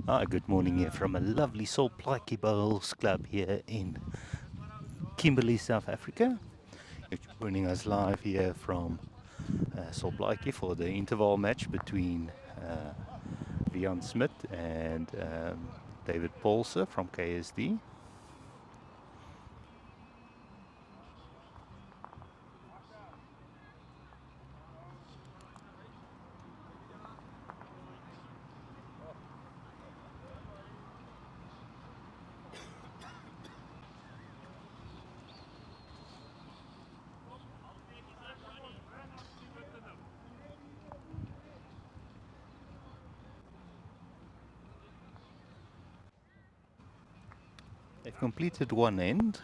Hi, good morning here from a lovely Plaatje Bowls Club here in Kimberley, South Africa. You're joining us live here from Plaatje for the interval match between Vian Smit and David Paulse from KSD. They've completed one end.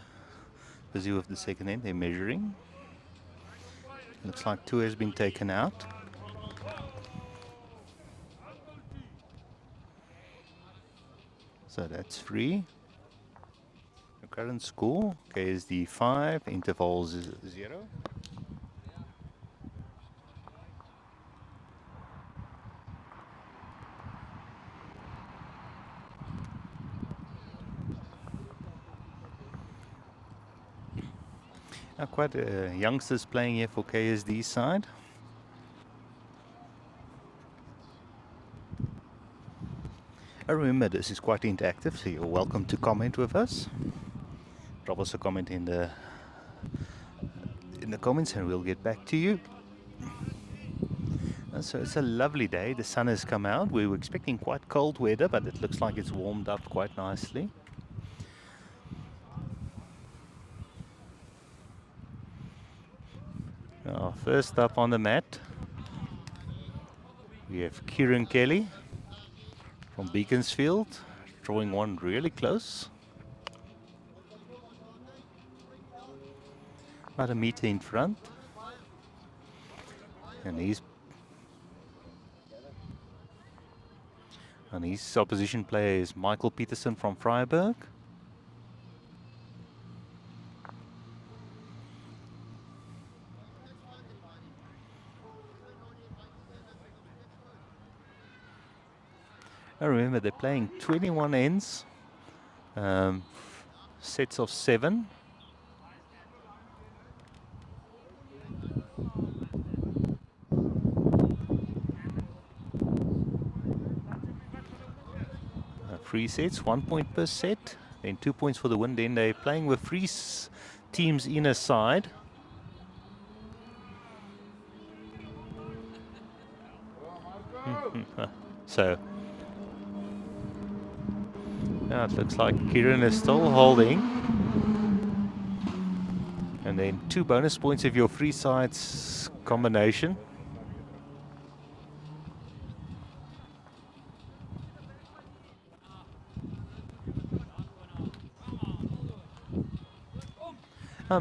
Busy with the second end, they're measuring. Looks like two has been taken out. So that's free. The current score, KSD 5, intervals 0. Quite youngsters playing here for KSD side. Remember, this is quite interactive, so you're welcome to comment with us. Drop us a comment in the comments, and we'll get back to you. So it's a lovely day. The sun has come out. We were expecting quite cold weather, but it looks like it's warmed up quite nicely. First up on the mat, we have Kieran Kelly from Beaconsfield, drawing one really close. About a meter in front. And his opposition player is Michael Peterson from Freiburg. Now remember, they're playing 21 ends, sets of 7. Free sets, 1 point per set, then 2 points for the win. Then they're playing with three teams in a side. So it looks like Kieran is still holding. And then 2 bonus points of your free sides combination.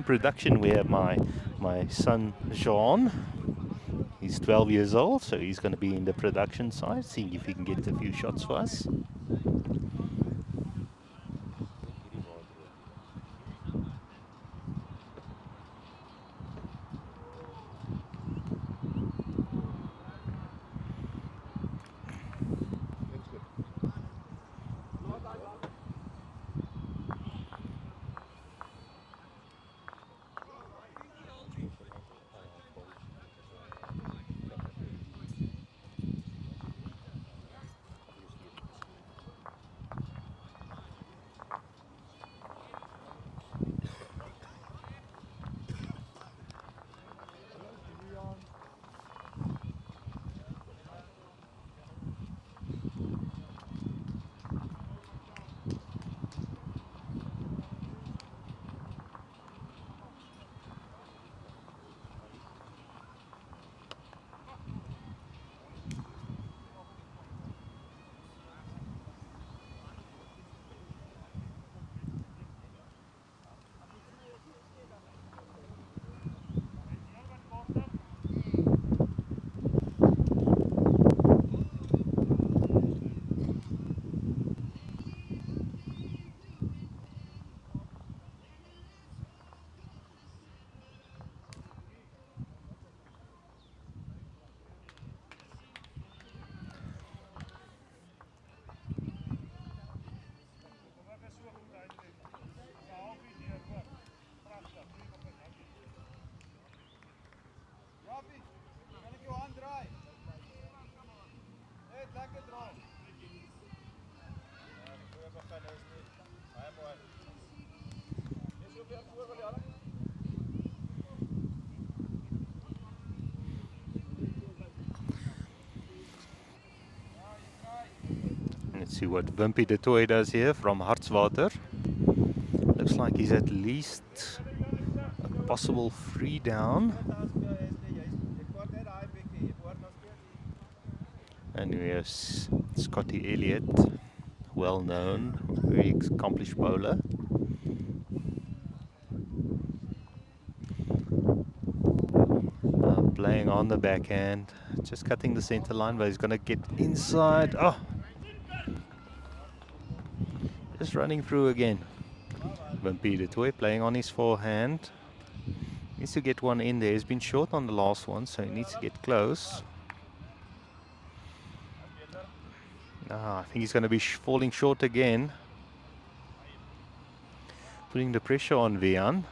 Production, we have my son Jean. He's 12 years old, so he's going to be in the production side, seeing if he can get a few shots for us. See what Wimpy de Toy does here from Hartswater. Looks like he's at least a possible free down. And we have Scotty Elliott, well known, very accomplished bowler. Playing on the backhand, just cutting the center line, but he's going to get inside. Oh! Just running through again. Wimpy de Toy playing on his forehand. Needs to get one in there. He's been short on the last one, so he needs to get close. I think he's going to be falling short again. Putting the pressure on Vian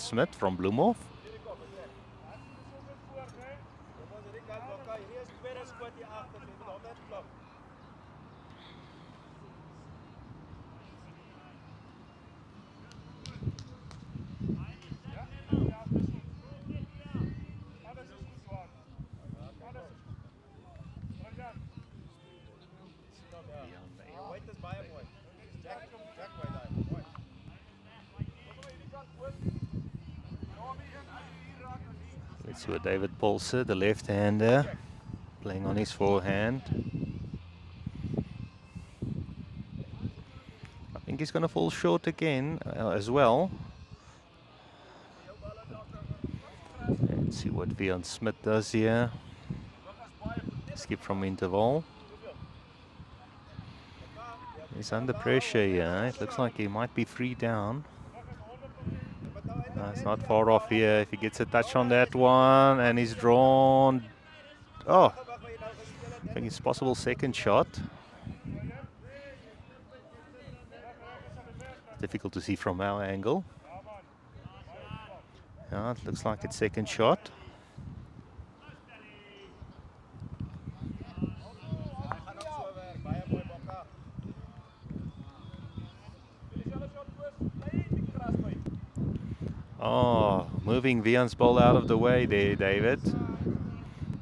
Smith from Bloemhof. Let's see what David Paulse, the left-hander, playing on his forehand. I think he's going to fall short again as well. Let's see what Vian Smith does here. Skip from Intervaal. He's under pressure here. It looks like he might be 3 down. It's not far off here. If he gets a touch on that one and he's drawn. Oh, I think it's possible second shot. Difficult to see from our angle. Yeah, it looks like it's second shot. Oh, moving Vian's ball out of the way there, David.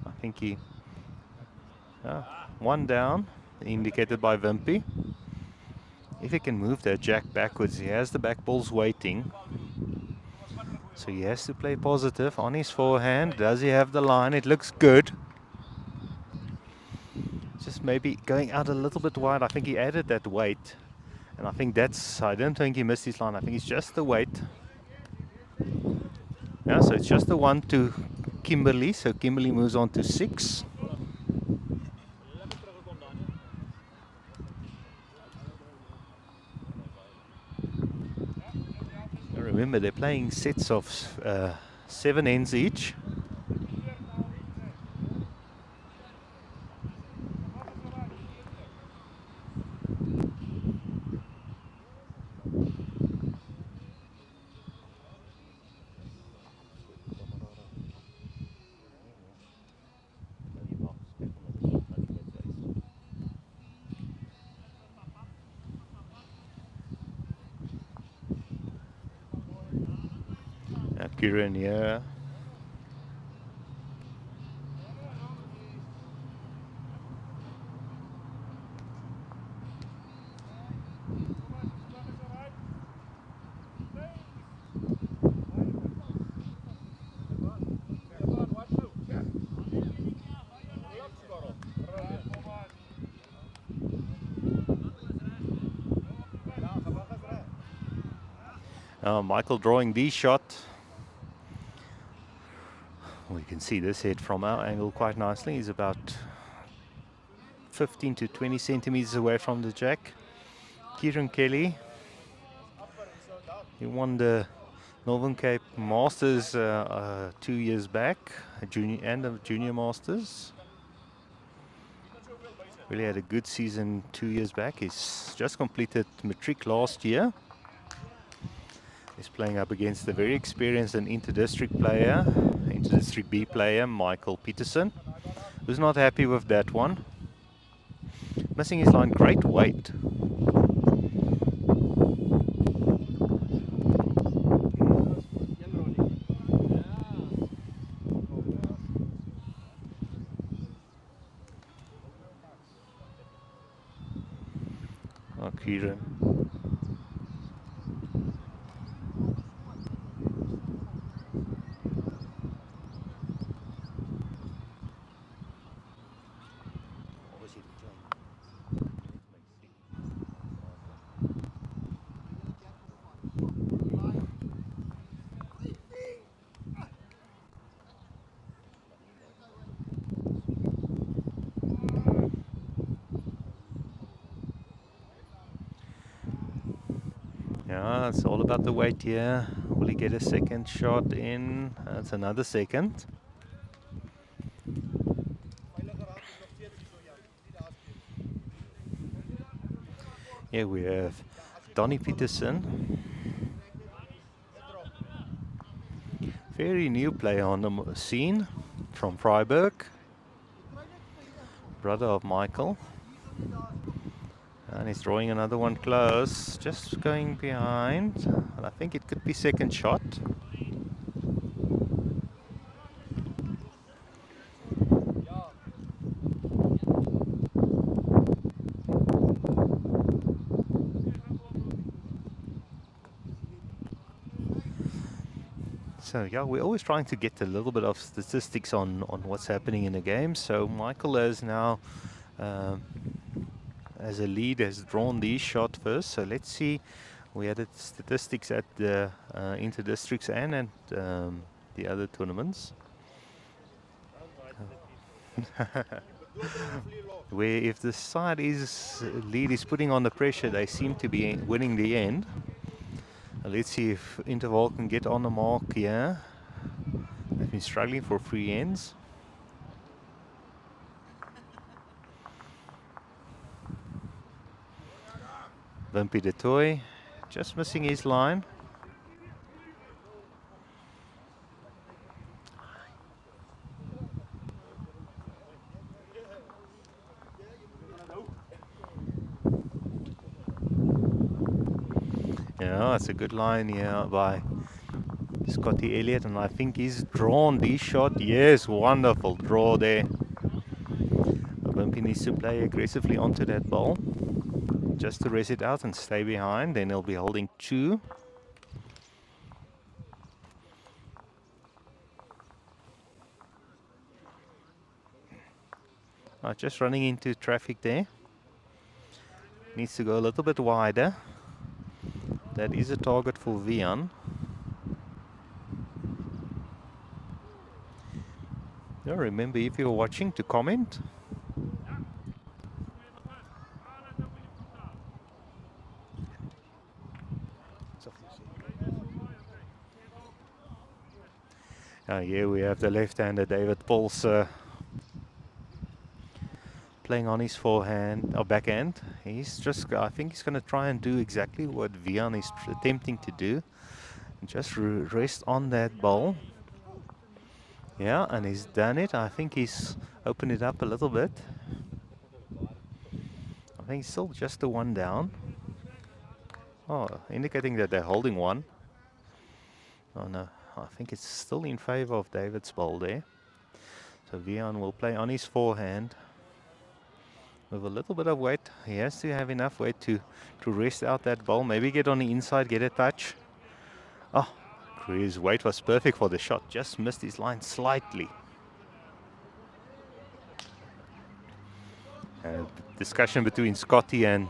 I think he... one down, indicated by Wimpy. If he can move that jack backwards, he has the back balls waiting. So he has to play positive on his forehand. Does he have the line? It looks good. Just maybe going out a little bit wide. I think he added that weight. And I think that's... I don't think he missed his line. I think it's just the weight. Yeah, so it's just the 1 to Kimberley. So Kimberley moves on to 6. Remember, they're playing sets of 7 ends each. Kieran here. Michael drawing the shot. We can see this head from our angle quite nicely. He's about 15 to 20 centimeters away from the jack. Kieran Kelly. He won the Northern Cape Masters 2 years back, a junior Masters. Really had a good season 2 years back. He's just completed matric last year. He's playing up against a very experienced and inter-district player, inter-district B player, Michael Peterson, who's not happy with that one. Missing his line, great weight. Viren. Yeah, it's all about the weight here. Will he get a second shot in? That's another second. Here we have Donnie Peterson. Very new player on the scene from Freiburg. Brother of Michael. And he's drawing another one close. Just going behind. And I think it could be second shot. So yeah, we're always trying to get a little bit of statistics on what's happening in the game. So Michael has now, as a lead, has drawn these shot first. So let's see. We had statistics at the inter-districts and at the other tournaments. Where if the side is lead is putting on the pressure, they seem to be winning the end. Let's see if Interval can get on the mark here. They've been struggling for free ends. Wimpy de Toy just missing his line. Yeah, that's a good line here by Scotty Elliott, and I think he's drawn this shot. Yes, wonderful draw there. Wimpy needs to play aggressively onto that ball just to race it out and stay behind. Then he'll be holding 2. Just running into traffic there. Needs to go a little bit wider. That is a target for Vian. Now remember, if you're watching, to comment. Here we have the left-hander David Paulse playing on his forehand or backhand. He's just, I think he's going to try and do exactly what Vian is attempting to do. Just rest on that ball. Yeah, and he's done it. I think he's opened it up a little bit. I think it's still just a 1 down. Oh, indicating that they're holding 1. Oh no, I think it's still in favor of David's ball there. So Vian will play on his forehand with a little bit of weight. He has to have enough weight to rest out that ball. Maybe get on the inside, get a touch. Oh, his weight was perfect for the shot. Just missed his line slightly. Discussion between Scotty and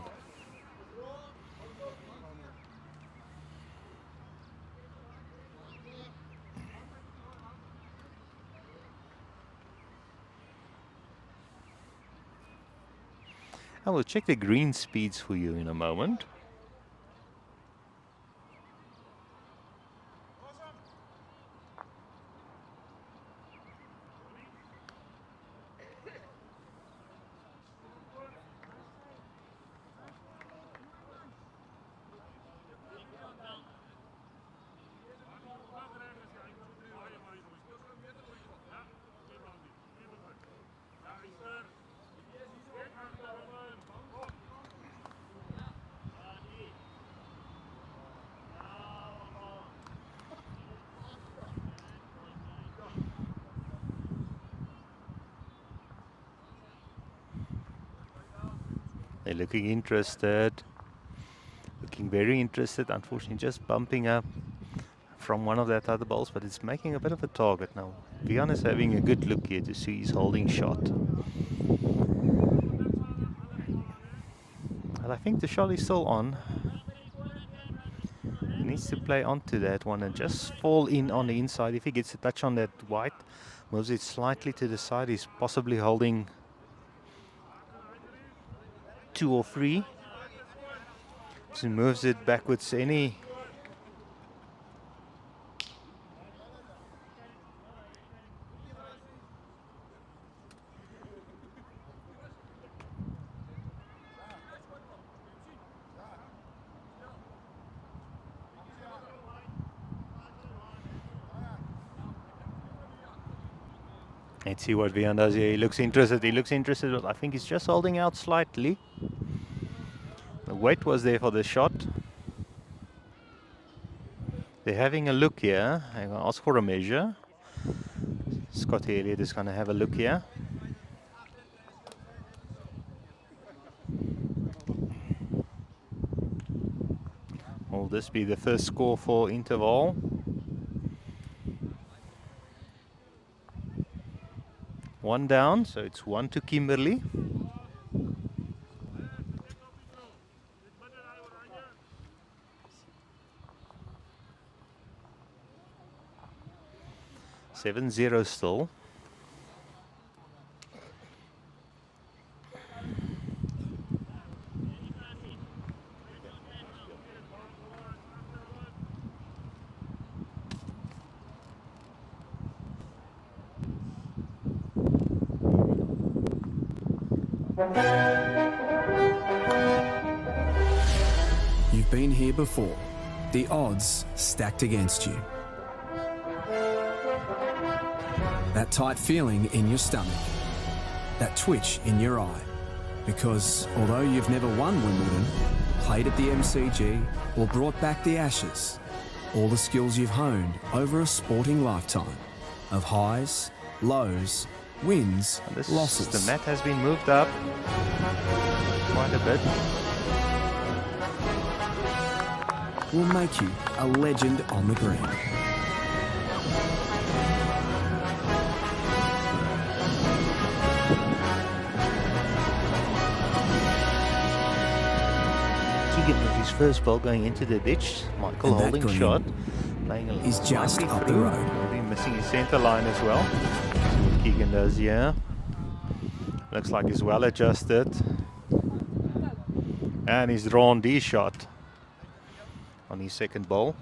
I will check the green speeds for you in a moment. They're looking interested. looking very interested. Unfortunately, just bumping up from one of that other balls, but it's making a bit of a target now. Vian is having a good look here to see his holding shot. But I think the shot is still on. He needs to play onto that one and just fall in on the inside. If he gets a touch on that white, moves it slightly to the side, he's possibly holding 2 or 3. So he moves it backwards any. Let's see what Vian does here. He looks interested. But I think he's just holding out slightly. The weight was there for the shot. They're having a look here. I'm going to ask for a measure. Scott Elliott is going to have a look here. Will this be the first score for Intervaal? One down, so it's 1 to Kimberley. Seven zero still. You've been here before. The odds stacked against you. That tight feeling in your stomach. That twitch in your eye. Because although you've never won Wimbledon, played at the MCG, or brought back the Ashes, all the skills you've honed over a sporting lifetime of highs, lows, wins, losses. The mat has been moved up quite a bit. Will make you a legend on the green. Keegan with his first ball going into the ditch. Michael holding shot. Playing a is just up the through. road. Maybe missing his centre line as well. See what Keegan does here. Looks like he's well adjusted. And he's drawn D shot on his second ball.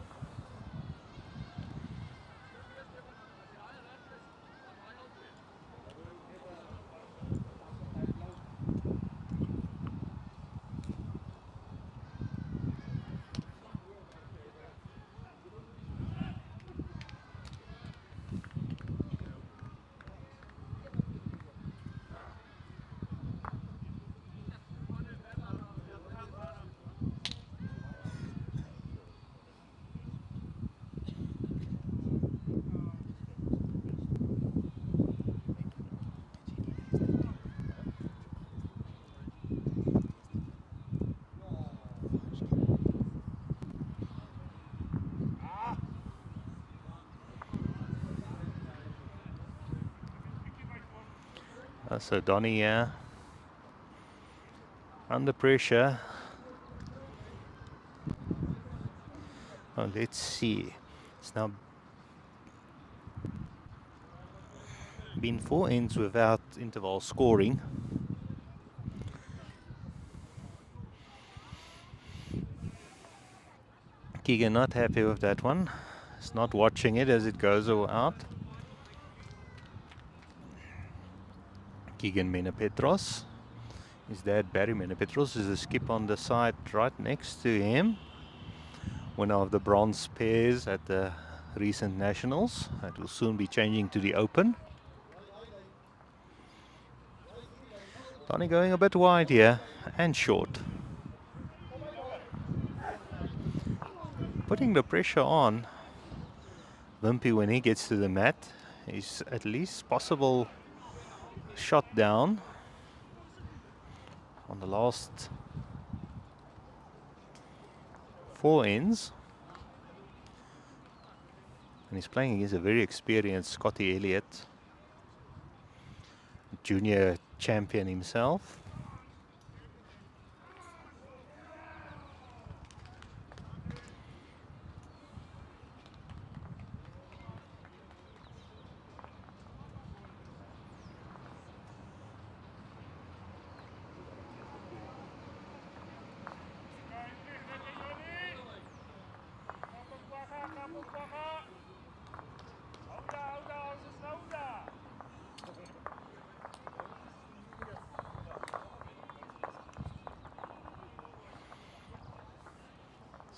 So Donny here, under pressure. Oh, let's see. It's now been 4 ends without Intervaal scoring. Keegan not happy with that one. He's not watching it as it goes out. Keegan Menapetros. His dad Barry Menapetros is a skip on the side right next to him. Winner of the bronze pairs at the recent nationals. That will soon be changing to the Open. Donny going a bit wide here and short. Putting the pressure on Wimpy when he gets to the mat. Is at least possible shot down on the last 4 ends. And he's playing against a very experienced Scotty Elliott, junior champion himself.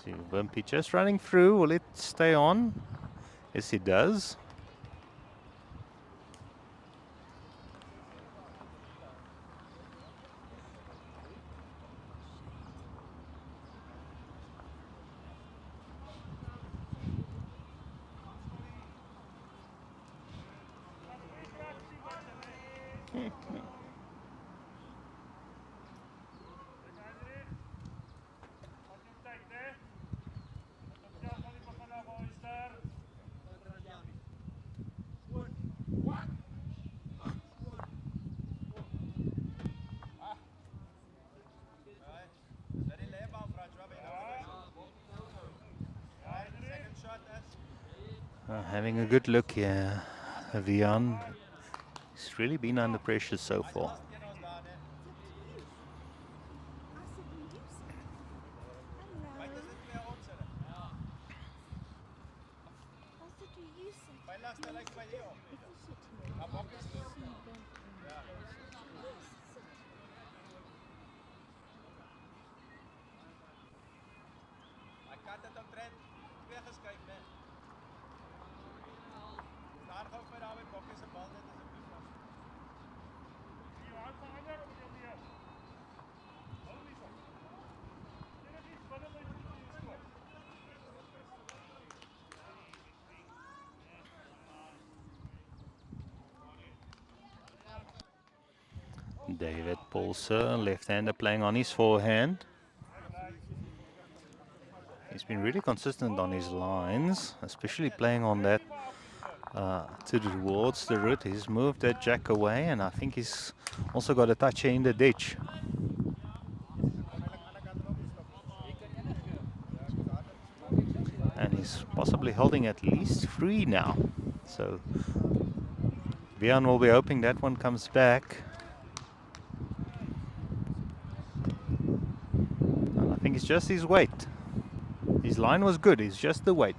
See, Wimpy just running through. Will it stay on? Yes, it does. Having a good look here, Vian. He's really been under pressure so far. David Paulser, left-hander, playing on his forehand. He's been really consistent on his lines, especially playing on that towards the root. He's moved that jack away, and I think he's also got a touch in the ditch. And he's possibly holding at least 3 now. So Vian will be hoping that one comes back. And I think it's just his weight. His line was good, it's just the weight.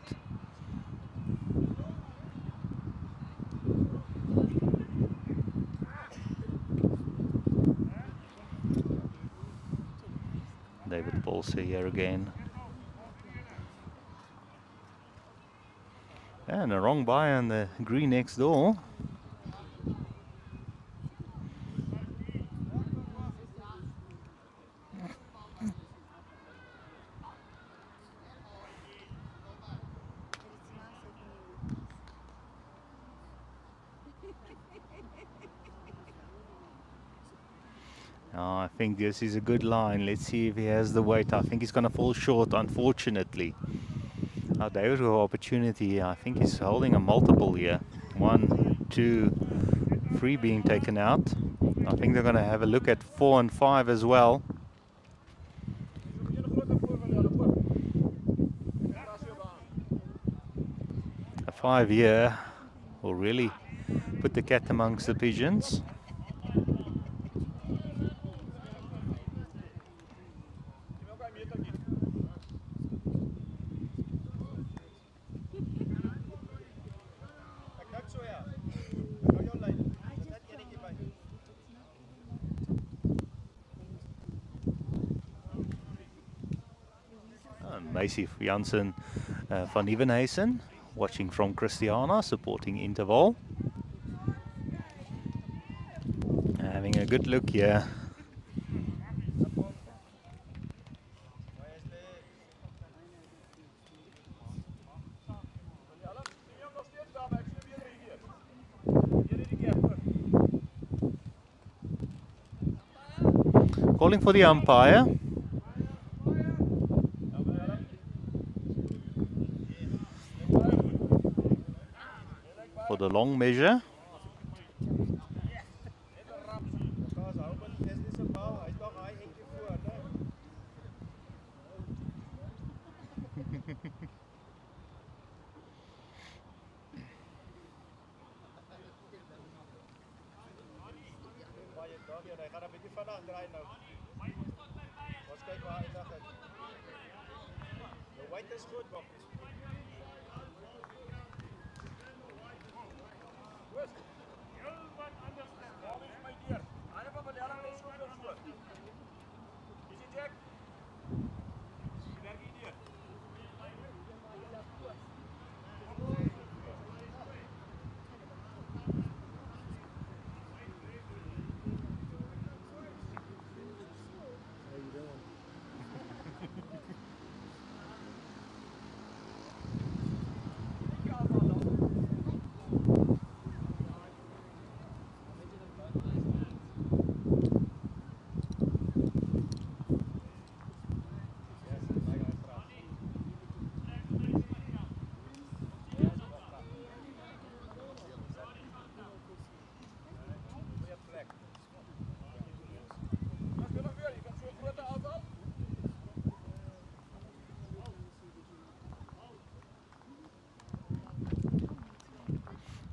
David Paulser here again. And a wrong buy on the green next door. I think this is a good line. Let's see if he has the weight. I think he's going to fall short, unfortunately. David with opportunity. I think he's holding a multiple here. 1, 2, 3 being taken out. I think they're going to have a look at 4 and 5 as well. A 5 here will really put the cat amongst the pigeons. Macy Janssen van Nieuwenhuizen, watching from Christiana, supporting Intervaal. Having a good look here. Calling for the umpire. for the long measure.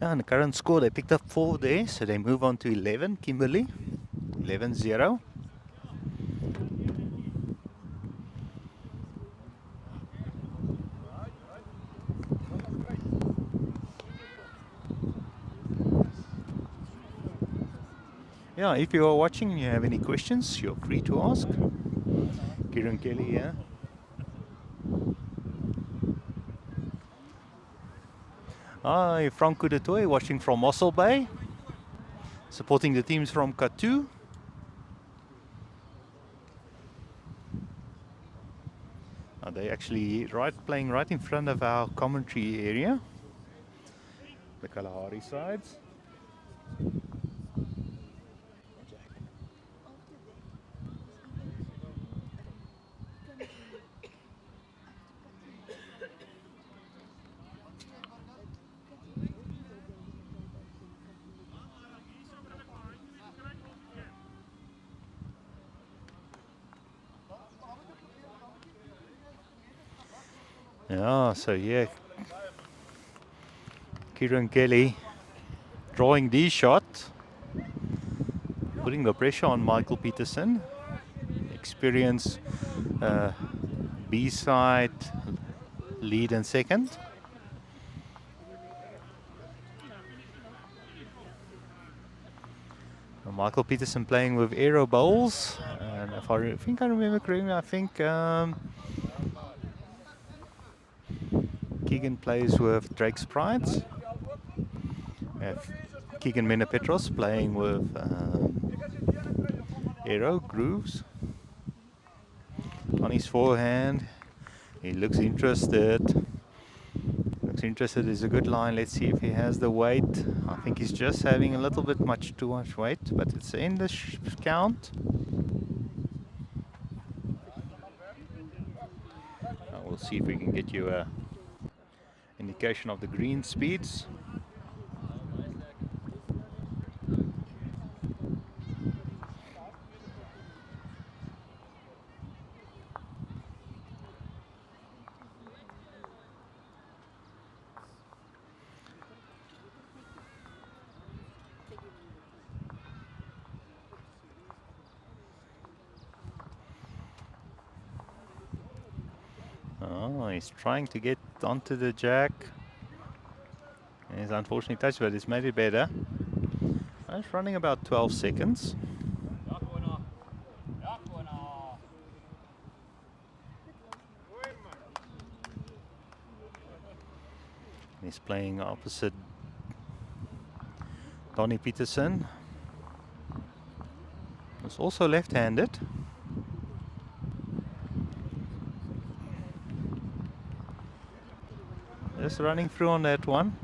And the current score, they picked up 4 there, so they move on to 11, Kimberley, 11-0. Yeah, if you are watching and you have any questions, you're free to ask. Kieran Kelly here. Hi, Franco de Toy watching from Mossel Bay, supporting the teams from Katu. They actually playing right in front of our commentary area, the Kalahari sides. Yeah, so yeah, Kieran Kelly drawing the shot, putting the pressure on Michael Peterson. Experience B-side lead and second. Michael Peterson playing with aero bowls, and if I think I remember correctly, I think Keegan plays with Drake Sprites. We have Keegan Menapetros playing with aero grooves. On his forehand, he looks interested. Is a good line. Let's see if he has the weight. I think he's just having a little bit too much weight, but it's in the count. We'll see if we can get you a indication of the green speeds. Oh, he's trying to get onto the jack. He's unfortunately touched, but it's made it better. It's running about 12 seconds. He's playing opposite Donnie Peterson. He's also left-handed. Just running through on that one.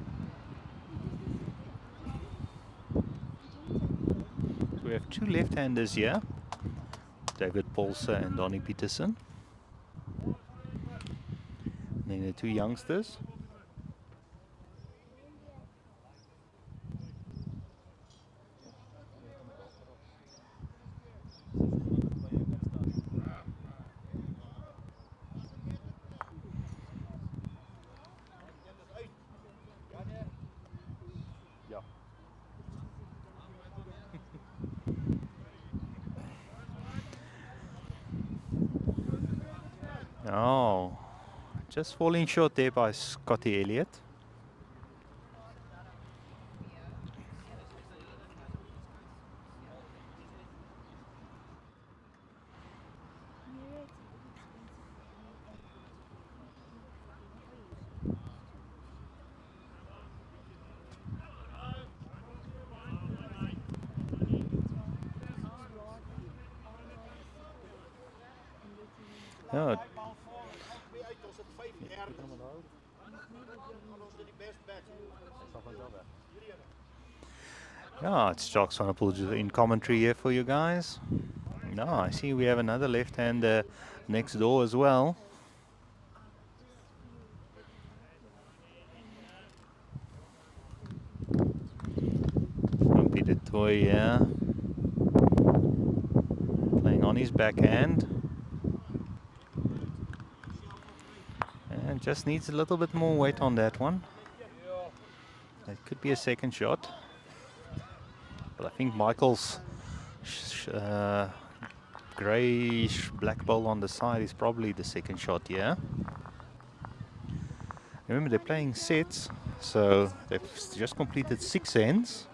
So we have 2 left-handers here, David Paulser and Donnie Peterson. And then the 2 youngsters. just falling short there by Scotty Elliott. Ja, yeah, it's Jocks van der Poel in commentary here for you guys. No, I see we have another left-hander next door as well. Peter Toy, yeah. Playing on his backhand. And just needs a little bit more weight on that one. That could be a second shot. But I think Michael's greyish black ball on the side is probably the second shot, yeah. Remember, they're playing sets, so they've just completed 6 ends.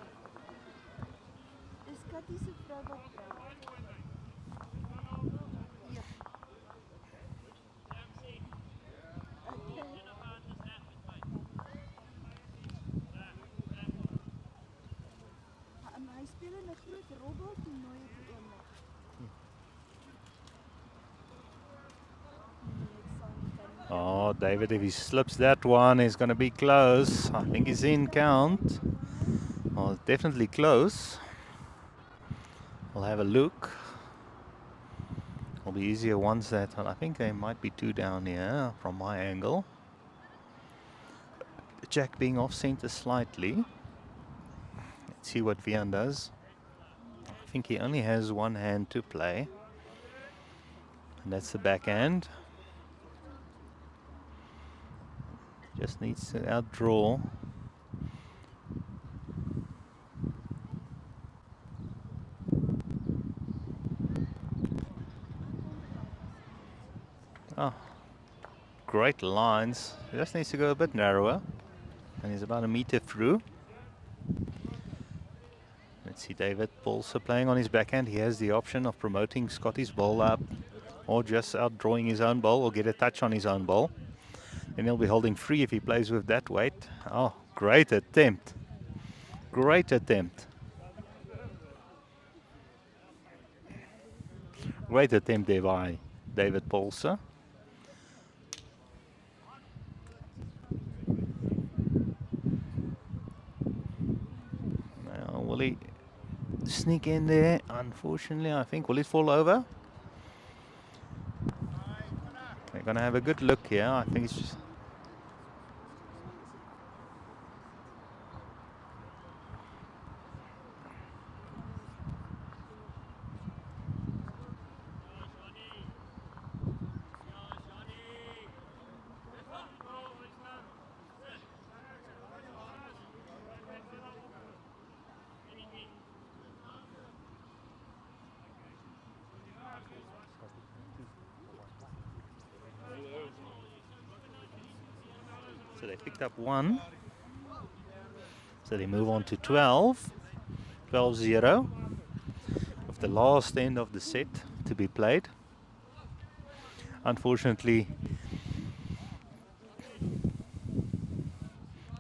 Oh, David, if he slips that one, he's going to be close. I think he's in count. Oh, definitely close. We'll have a look. It'll be easier once that. I think they might be 2 down here from my angle. Jack being off center slightly. Let's see what Vian does. I think he only has one hand to play. And that's the backhand. Just needs to outdraw. Oh, great lines. Just needs to go a bit narrower. And he's about a meter through. Let's see, David also playing on his backhand. He has the option of promoting Scotty's ball up or just outdrawing his own ball or get a touch on his own ball. Then he'll be holding free if he plays with that weight. Oh, great attempt. Great attempt. Great attempt there by David Paulse. Now, will he sneak in there? Unfortunately, I think. Will it fall over? They're going to have a good look here. I think it's just... So they picked up 1. So they move on to 12. 12-0. With the last end of the set to be played. Unfortunately,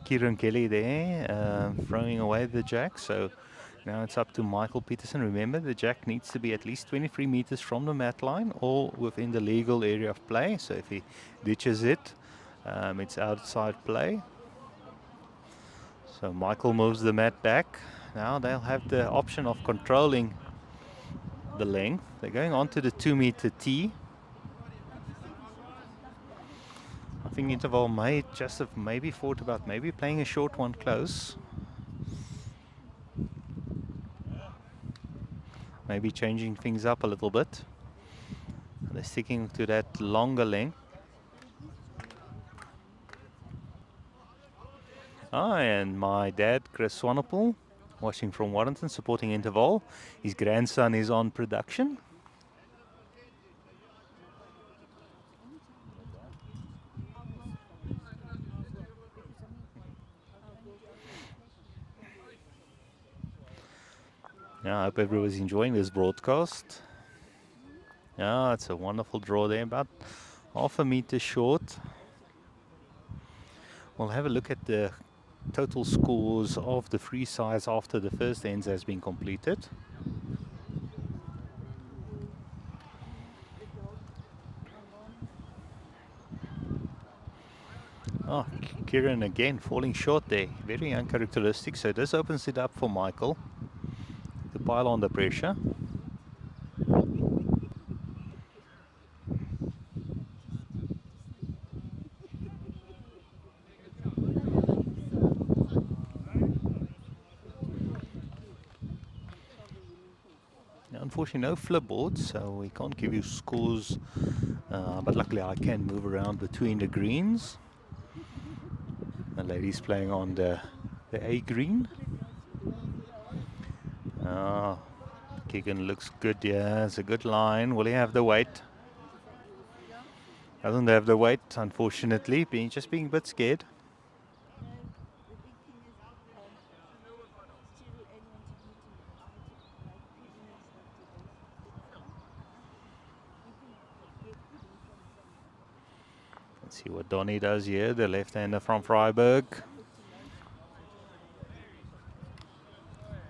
Kieran Kelly there throwing away the jack. So now it's up to Michael Peterson. Remember, the jack needs to be at least 23 meters from the mat line or within the legal area of play. So if he ditches it, it's outside play. So Michael moves the mat back. Now they'll have the option of controlling the length. They're going on to the 2-meter tee. I think Interval may just have maybe thought about maybe playing a short one close. Maybe changing things up a little bit. They're sticking to that longer length. And my dad, Chris Swanepoel, watching from Warrington, supporting Interval. His grandson is on production. Yeah, I hope everyone's enjoying this broadcast. Yeah, it's a wonderful draw there, about half a meter short. We'll have a look at the total scores of the free sides after the first ends has been completed. Oh, Kieran again falling short there. Very uncharacteristic. So this opens it up for Michael to pile on the pressure. Unfortunately, no flipboards, so we can't give you scores. But luckily, I can move around between the greens. The lady's playing on the A green. Keegan looks good, yeah, it's a good line. Will he have the weight? Doesn't have the weight, unfortunately, just being a bit scared. Let's see what Donny does here, the left-hander from Freiburg.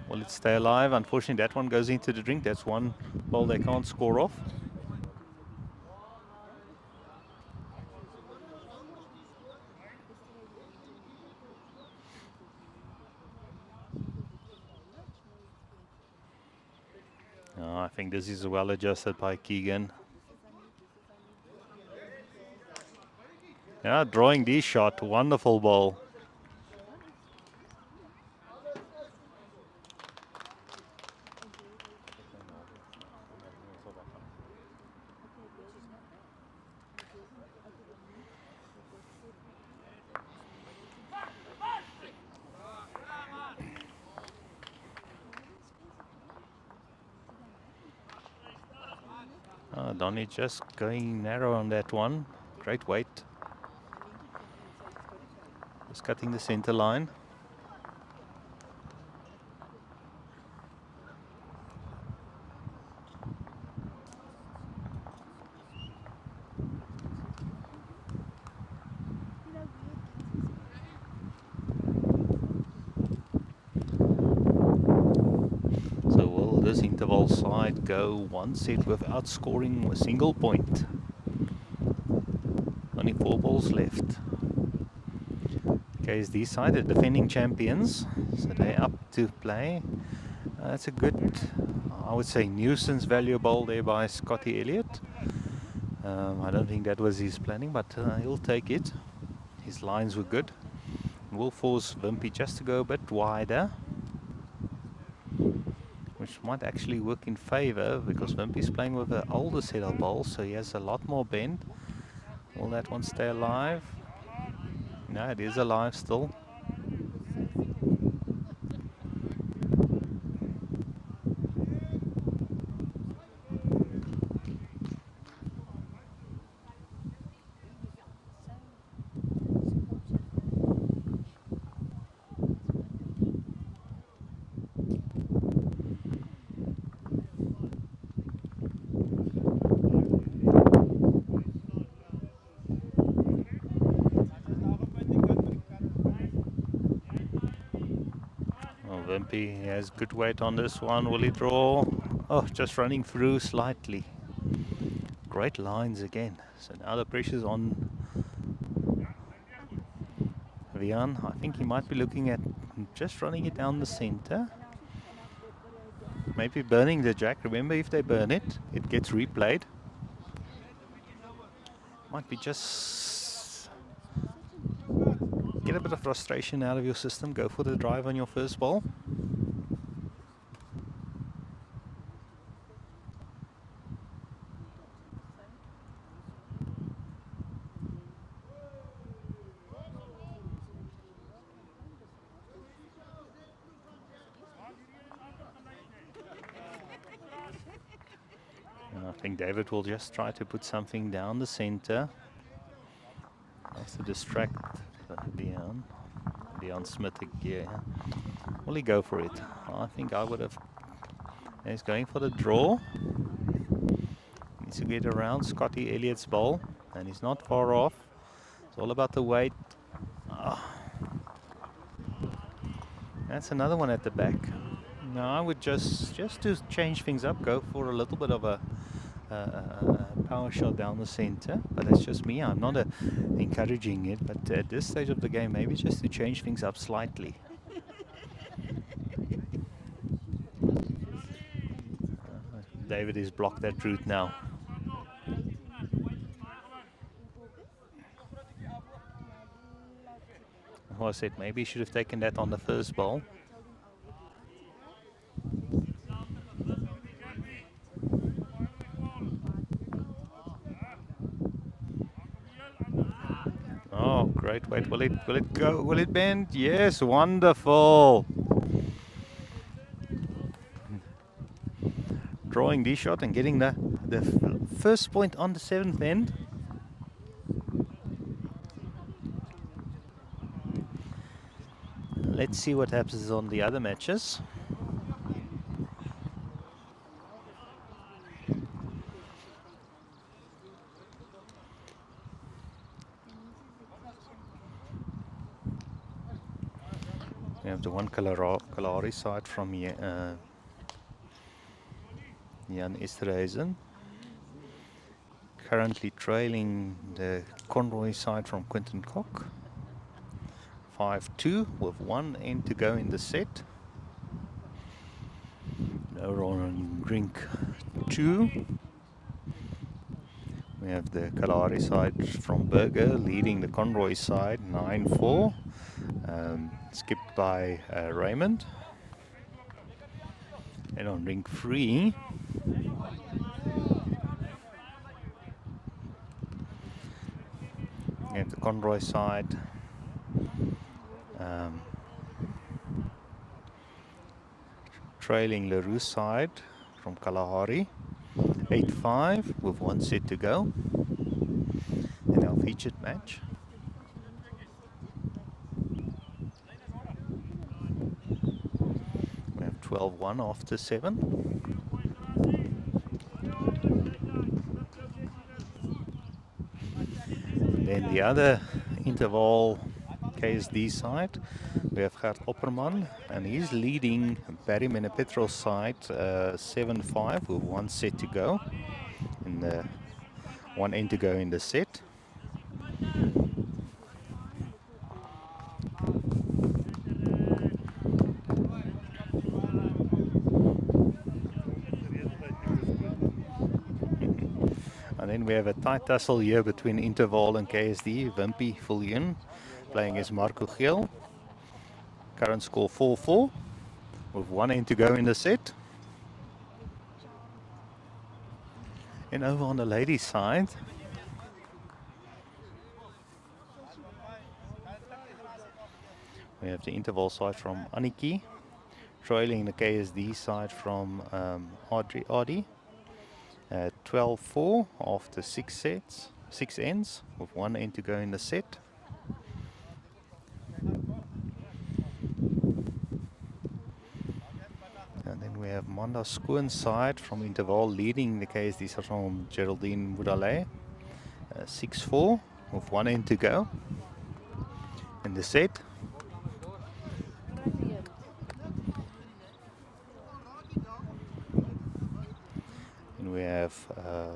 Will it stay alive? Unfortunately, that one goes into the drink. That's one ball they can't score off. I think this is well adjusted by Keegan. Yeah, drawing this shot, wonderful ball. Donny just going narrow on that one. Great weight. Just cutting the center line. So will this interval side go one set without scoring a single point? Only 4 balls left. KSD side, the defending champions, so they're up to play. That's a good, I would say, nuisance value ball there by Scotty Elliott. I don't think that was his planning, but he'll take it. His lines were good. Will force Wimpy just to go a bit wider, which might actually work in favor because Wimpy's playing with an older set of balls, so he has a lot more bend. Will that one stay alive? No, it is alive still. Wimpy has good weight on this one. Will he draw? Oh, just running through slightly. Great lines again. So now the pressure's on Vian. I think he might be looking at just running it down the center. Maybe burning the jack. Remember, if they burn it, it gets replayed. Might be just get a bit of frustration out of your system. Go for the drive on your first ball. I think David will just try to put something down the center. Has to distract Leon Smith again. Will he go for it? I think I would have He's going for the draw. Needs to get around Scotty Elliott's ball, and he's not far off. It's all about the weight. That's another one at the back. No, I would just to change things up, go for a little bit of a power shot down the center. But that's just me. I'm not encouraging it. But at this stage of the game, maybe just to change things up slightly. David has blocked that route now. Well, I said maybe he should have taken that on the first ball. Oh, great weight. Will it go? Will it bend? Yes, wonderful. Drawing the shot and getting the first point on the 7th end. Let's see what happens on the other matches. We have the one Kalahari side from Jan Esterhuizen. Currently trailing the Conroy side from Quinton Cock. 5-2 with 1 end to go in the set. Over on rink 2. We have the Kalahari side from Berger leading the Conroy side 9-4. Skipped by Raymond. And on rink 3, we have the Conroy side trailing LaRue side from Kalahari 8-5 with 1 set to go in our featured match. We have 12-1 after 7. Then the other Intervaal KSD side, we have Gert Opperman, and he's leading Barry Menepetro's side 7-5 with 1 set to go, in the 1 end to go in the set. And then we have a tight tussle here between Intervaal and KSD. Wimpy Viljoen playing as Marco Geel. Current score 4-4 with 1 end to go in the set. And over on the ladies' side, we have the Intervaal side from Aniki, trailing the KSD side from Audi. 12-4 after 6 ends with 1 end to go in the set. And then we have Manda Skoon's side from Intervaal leading the KSD side from Geraldine Boudalais. 6-4 with 1 end to go in the set. We have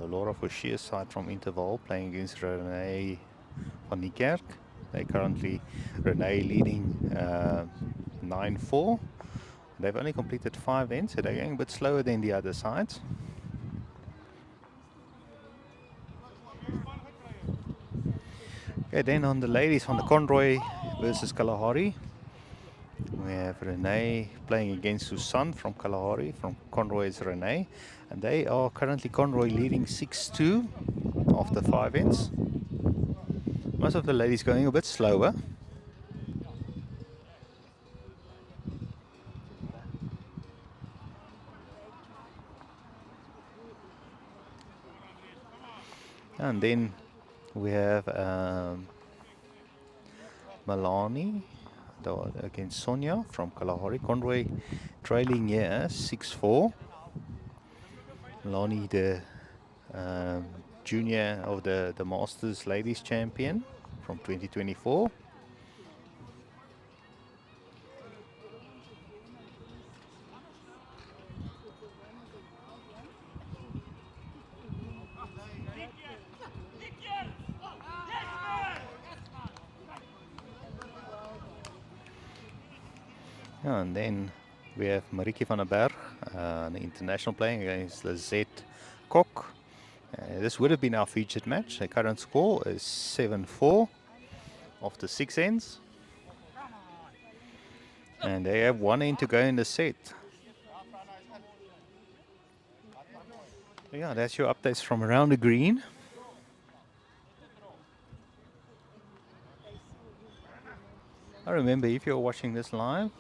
Laura Fouchier's side from Intervaal playing against Renee van Niekerk. They currently, Renee leading 9-4. They've only completed 5 ends, so they're going a bit slower than the other sides. Okay, then on the ladies, on the Conroy versus Kalahari, we have Renee playing against Susan from Kalahari. From Conroy is Renee. And they are currently Conroy leading 6-2 after 5 ends. Most of the ladies going a bit slower. And then we have Malani against Sonia from Kalahari. Conroy trailing here 6-4 Lonnie, the junior of the Masters Ladies Champion from 2024. Yeah, and then we have Marieke van der Berg, the international playing against Lizette Kok. This would have been our featured match. The current score is 7-4 after 6 ends. And they have 1 end to go in the set. Yeah, that's your updates from around the green. I remember, if you're watching this live,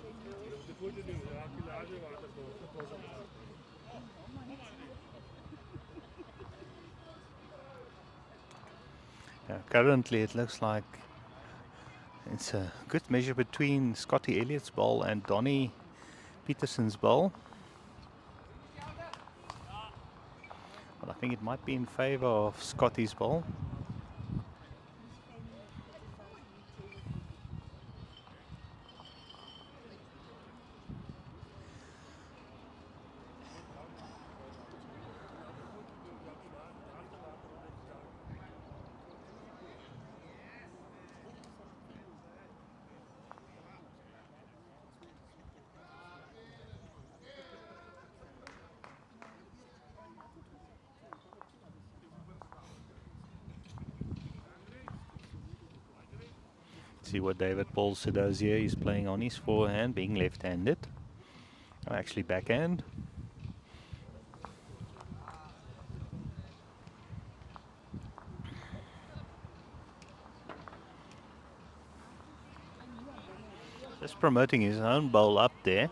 currently it looks like it's a good measure between Scotty Elliott's ball and Donnie Peterson's ball. But I think it might be in favor of Scotty's ball. See what David Paulse does here. He's playing on his forehand, being left-handed. Oh, actually backhand. Just promoting his own bowl up there.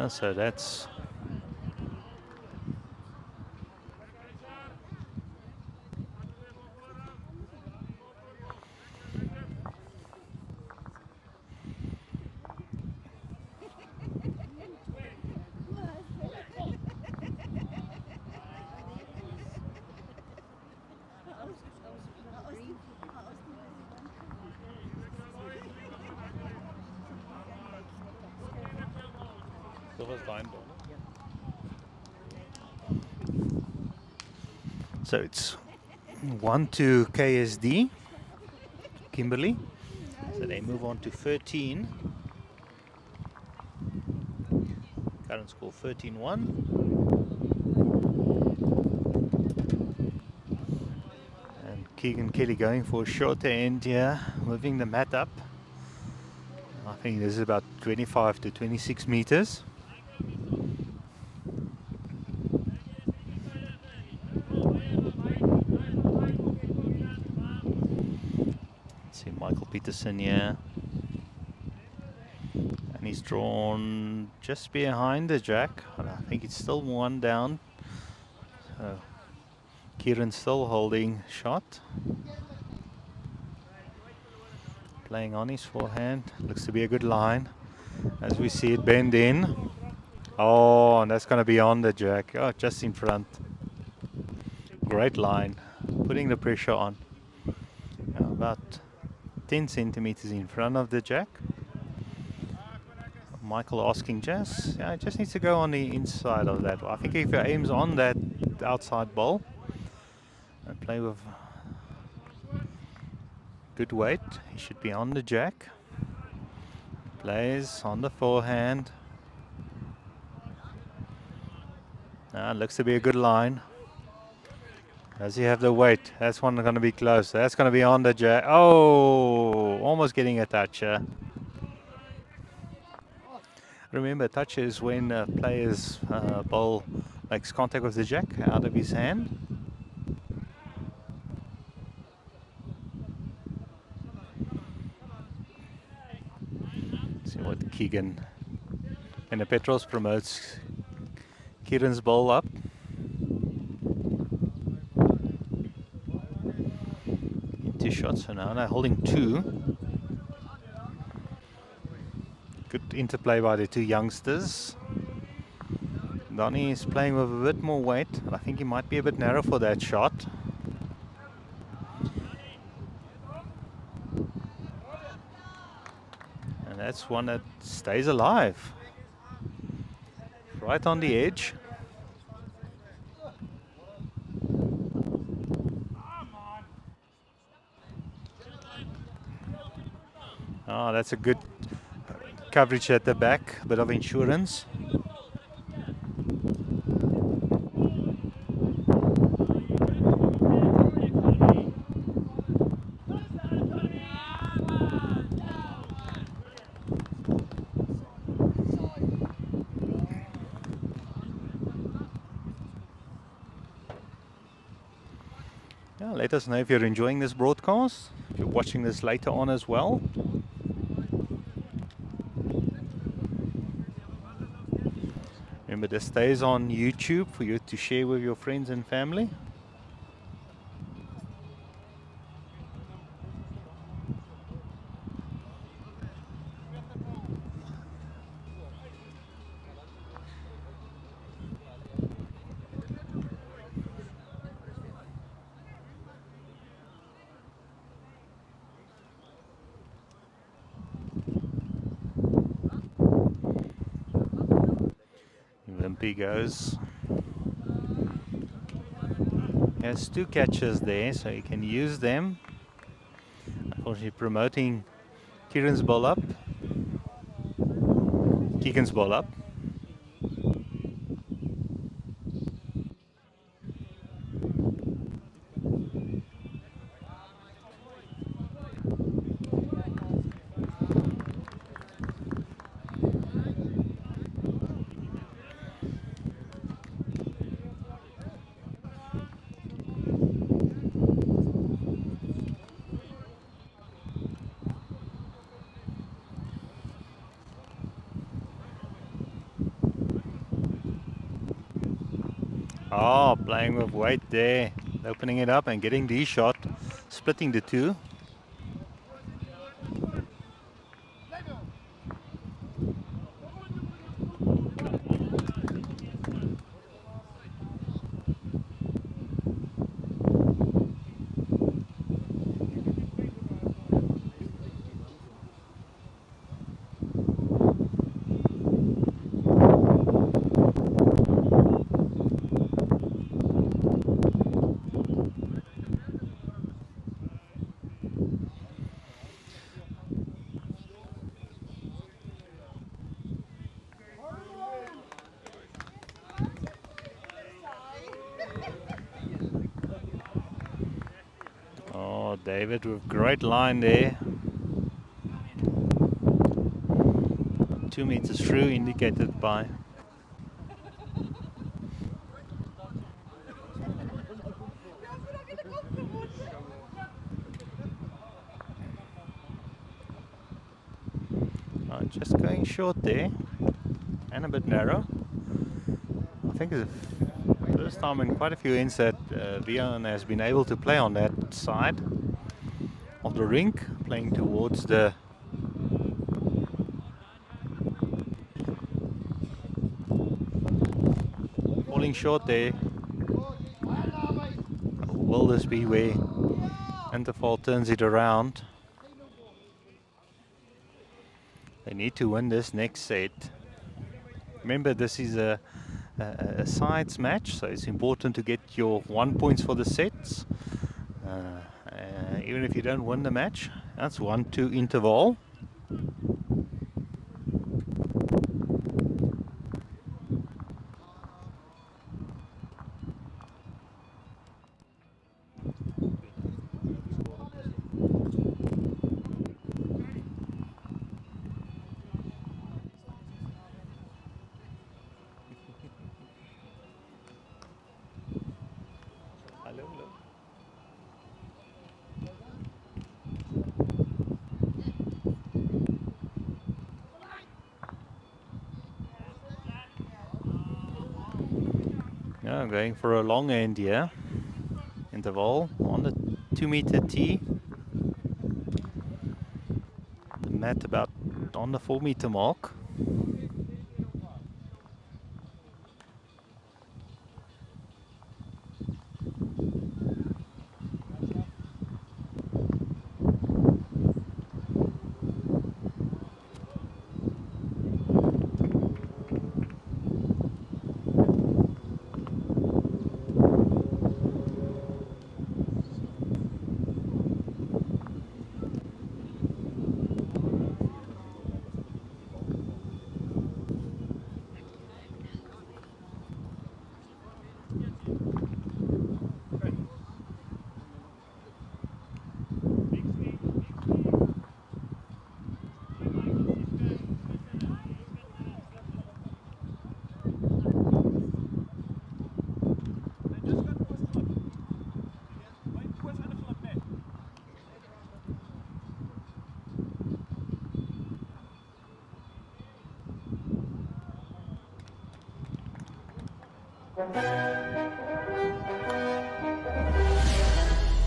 So that's so it's 1 to KSD, Kimberley. So they move on to 13. Current score 13-1. And Keegan Kelly going for a shorter end here, moving the mat up. I think this is about 25 to 26 meters. See Michael Peterson here. And he's drawn just behind the jack. And I think it's still 1 down. So Kieran's still holding shot. Playing on his forehand. Looks to be a good line. As we see it bend in. Oh, and that's going to be on the jack. Oh, just in front. Great line. Putting the pressure on. About 10 centimeters in front of the jack. Michael asking Jess, yeah, it just needs to go on the inside of that. I think if he aims on that outside ball and play with good weight, he should be on the jack. Plays on the forehand. Looks to be a good line. Does he have the weight? That's one going to be close. That's going to be on the jack. Oh, almost getting a toucher. Remember, touch is when a player's ball makes contact with the jack out of his hand. See what Keegan and the Petros promotes Kieran's ball up. Two shots for now. They're holding 2. Good interplay by the two youngsters. Donnie is playing with a bit more weight, but I think he might be a bit narrow for that shot. And that's one that stays alive. Right on the edge. Oh, that's a good coverage at the back, a bit of insurance. Yeah, let us know if you're enjoying this broadcast, if you're watching this later on as well. Remember, this stays on YouTube for you to share with your friends and family. Limpy goes. He has 2 catches there, so he can use them. Unfortunately, promoting Kieran's ball up. Keegan's ball up. Oh, playing with weight there, opening it up and getting the shot, splitting the 2. David with great line there. 2 meters through, indicated by just going short there and a bit narrow. I think it's the first time in quite a few ends that Vian has been able to play on that side of the rink, playing towards the falling short there. Will this be where Interval turns it around? They need to win this next set. Remember, this is a sides match, so it's important to get your 1 points for the sets. Even if you don't win the match. That's 1-2 interval. Yeah, going for a long end here. Interval on the 2-meter tee. The mat about on the 4-meter mark.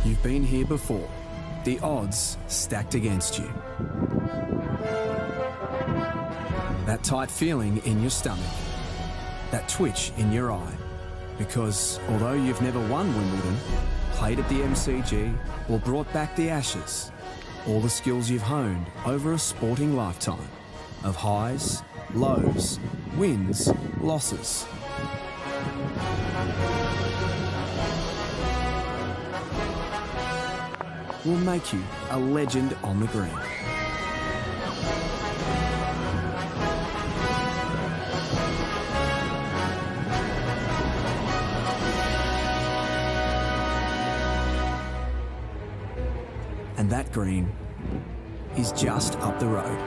You've been here before. The odds stacked against you. That tight feeling in your stomach. That twitch in your eye. Because although you've never won Wimbledon, played at the MCG, or brought back the Ashes, all the skills you've honed over a sporting lifetime of highs, lows, wins, losses. Will make you a legend on the green. And that green is just up the road.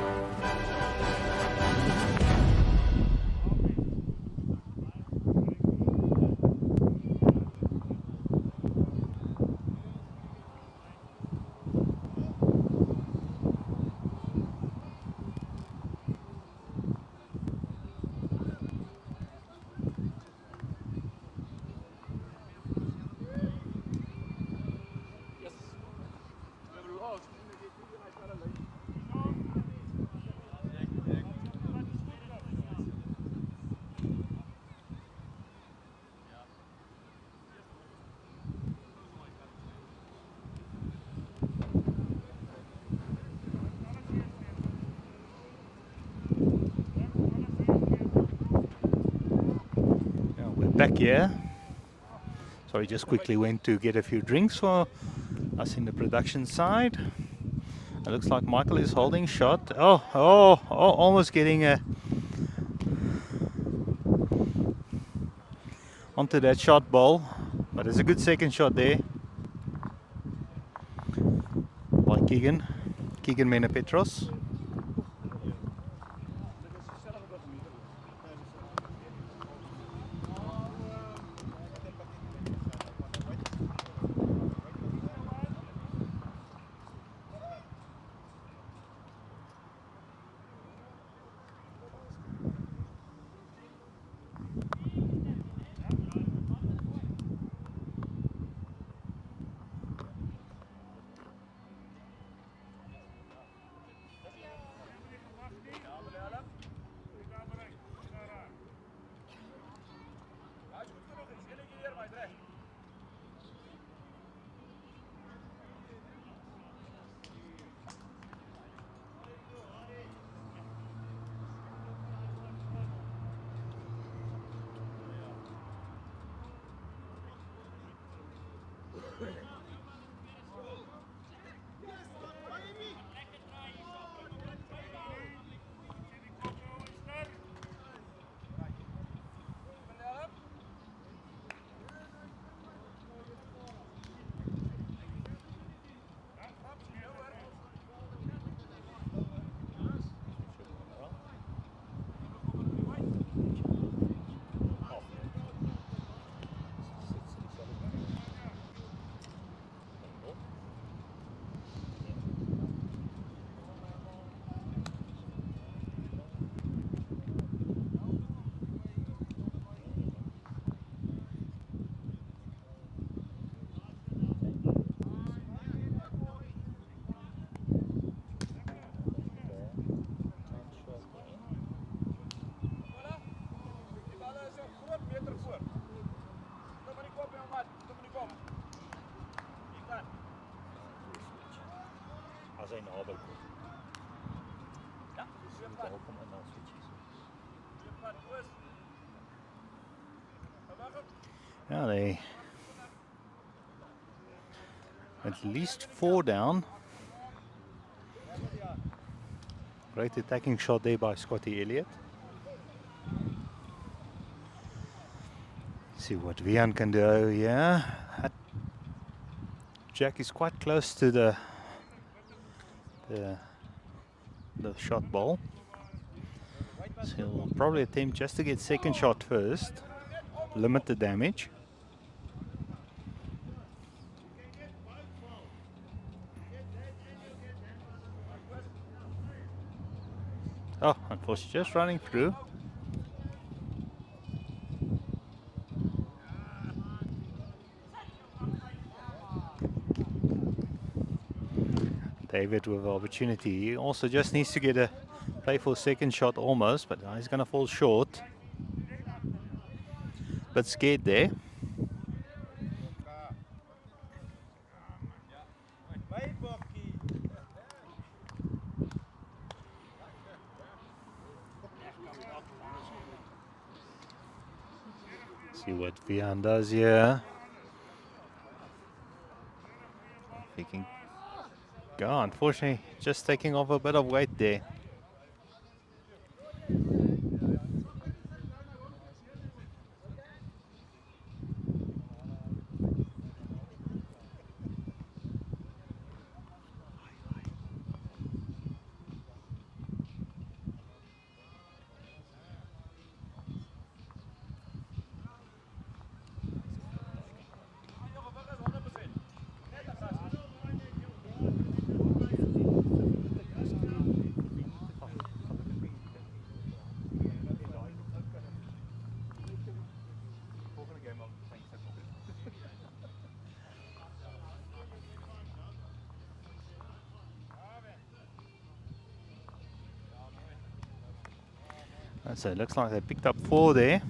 Back here. Sorry, just quickly went to get a few drinks for us in the production side. It looks like Michael is holding shot. Oh, almost getting onto that shot ball, but it's a good second shot there by Keegan Menapetros. Welkom en dan switch je. Yeah, they at least 4 down. Great attacking shot there by Scotty Elliott. See what Vian can do here. Jack is quite close to the shot ball. So he'll probably attempt just to get second shot first. Limit the damage. Oh, unfortunately, just running through. David with the opportunity. He also just needs to get a play for a second shot almost, but he's going to fall short. But scared there. See what Vian does here. If he can go, unfortunately, just taking off a bit of weight there. So it looks like they picked up 4 there.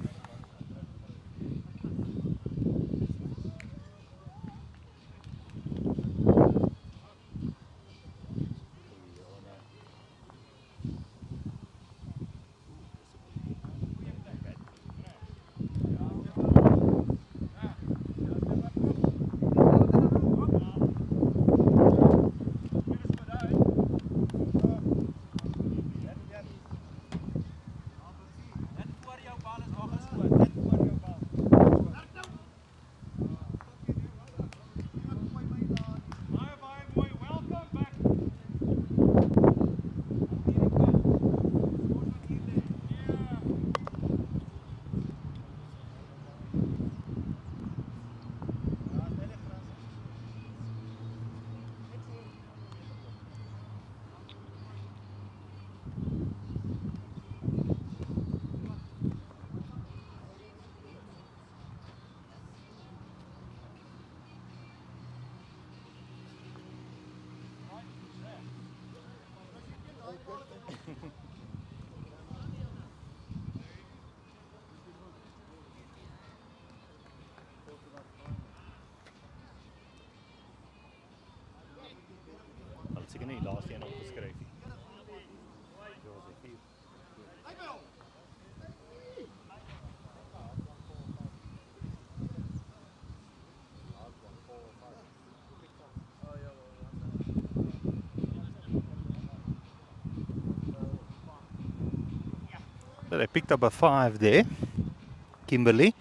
Hulle seker nie laaste een opgeskryf nie. But they picked up a 5 there. Kimberley.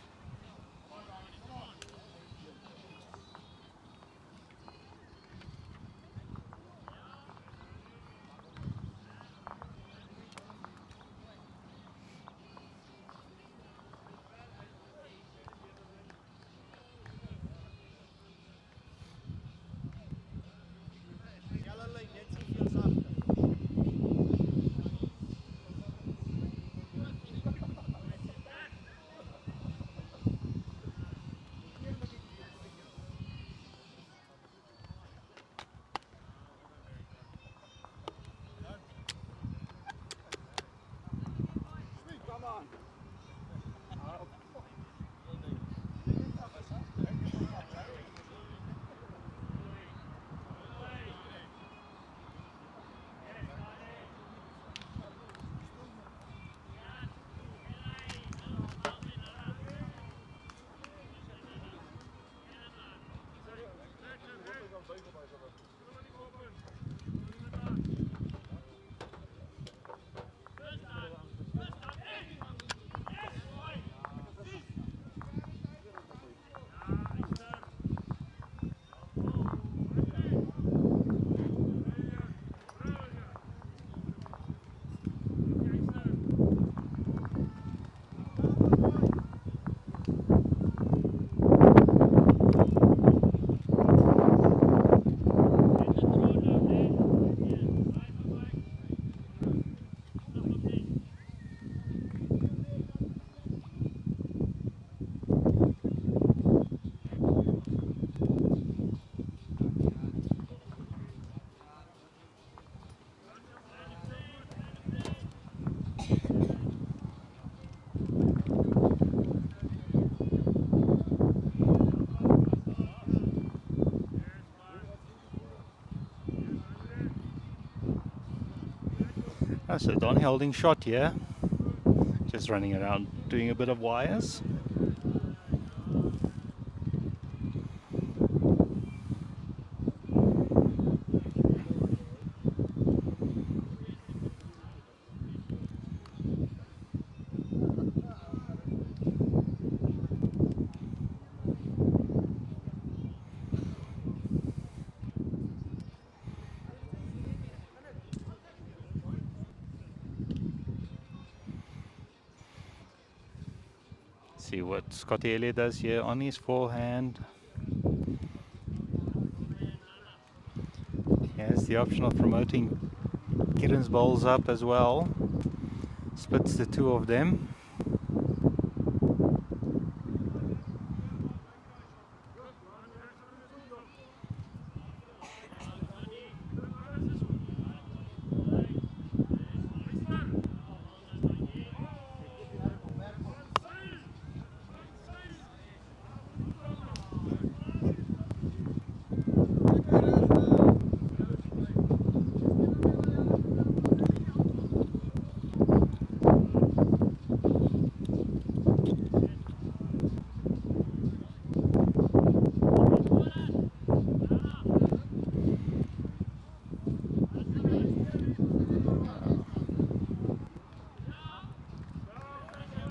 So Don holding shot here, just running around doing a bit of wires. See what Scotty Elliott does here on his forehand. He has the option of promoting Kieran's bowls up as well. Splits the two of them.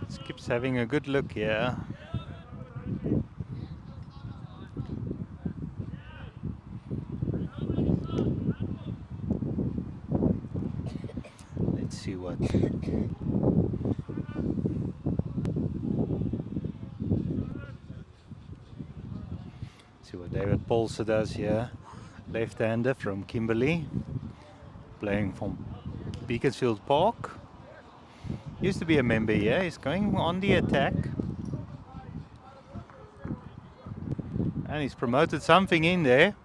Skip's having a good look here. Let's see what David Paulse does here. Left-hander from Kimberley, playing from Beaconsfield Park. Used to be a member here. He's going on the attack. And he's promoted something in there.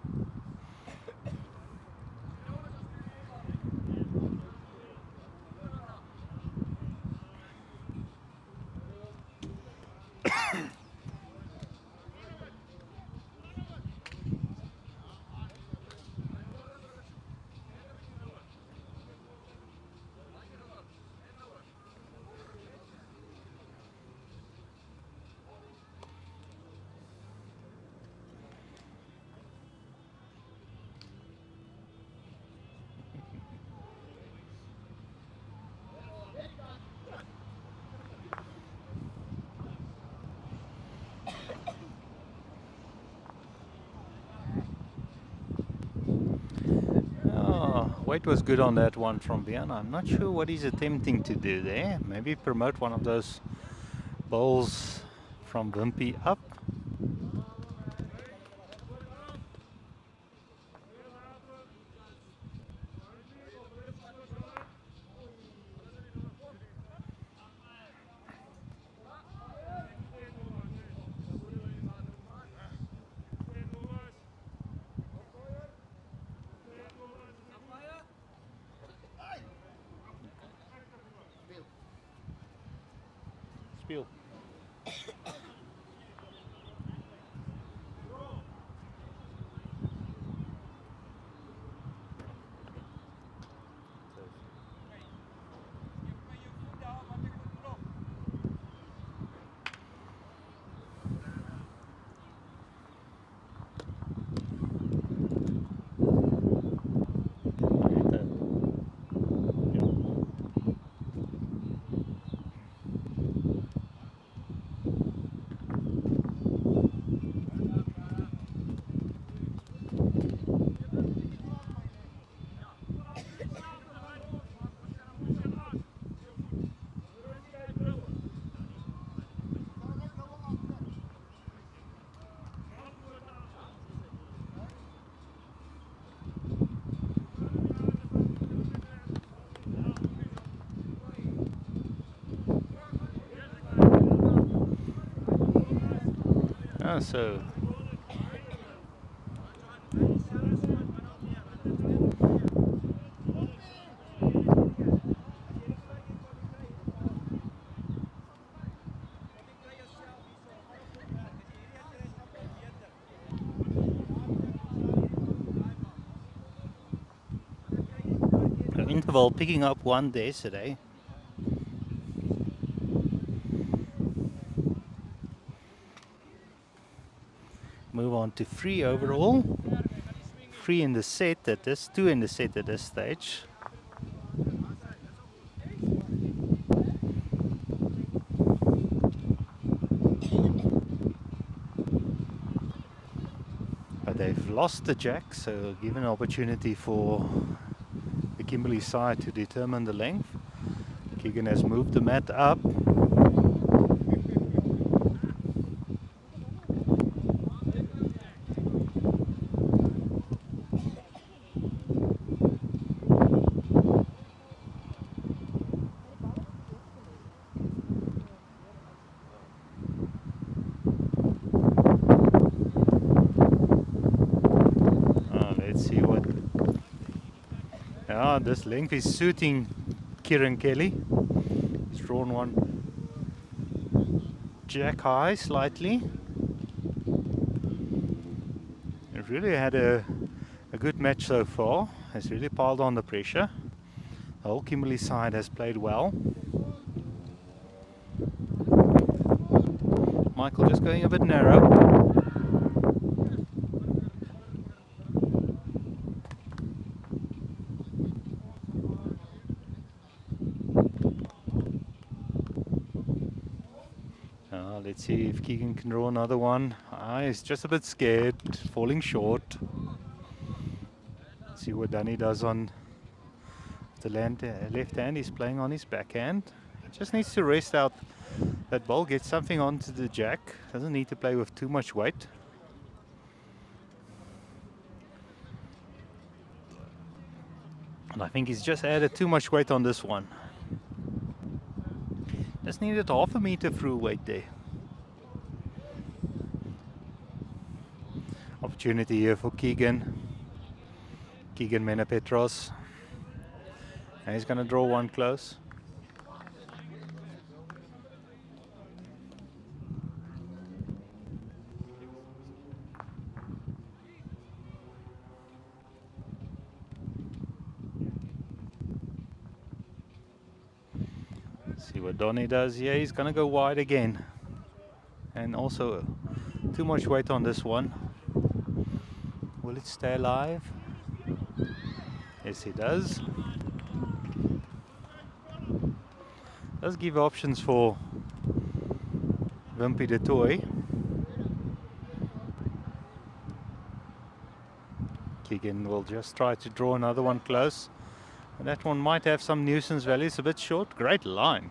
Weight was good on that one from Vienna. I'm not sure what he's attempting to do there. Maybe promote one of those bowls from Wimpy up. Spiel. So Interval picking up one there today. Move on to 3 overall. 3 in the set at this, 2 in the set at this stage. But they've lost the jack, so given an opportunity for the Kimberley side to determine the length. Keegan has moved the mat up. Let's see what. This length is suiting Kieran Kelly. He's drawn one jack high slightly. He's really had a good match so far. Has really piled on the pressure. The whole Kimberley side has played well. Michael just going a bit narrow. Let's see if Keegan can draw another one. He's just a bit scared, falling short. Let's see what Danny does on the left hand. He's playing on his backhand. He just needs to rest out that ball, get something onto the jack. Doesn't need to play with too much weight. And I think he's just added too much weight on this one. Just needed half a meter through weight there. Opportunity here for Keegan. Keegan Menapetros. And he's going to draw one close. See what Donny does here. He's going to go wide again. And also too much weight on this one. Will it stay alive? Yes, it does. Does give options for Wimpy de Toy. Keegan will just try to draw another one close. And that one might have some nuisance value. It's a bit short. Great line.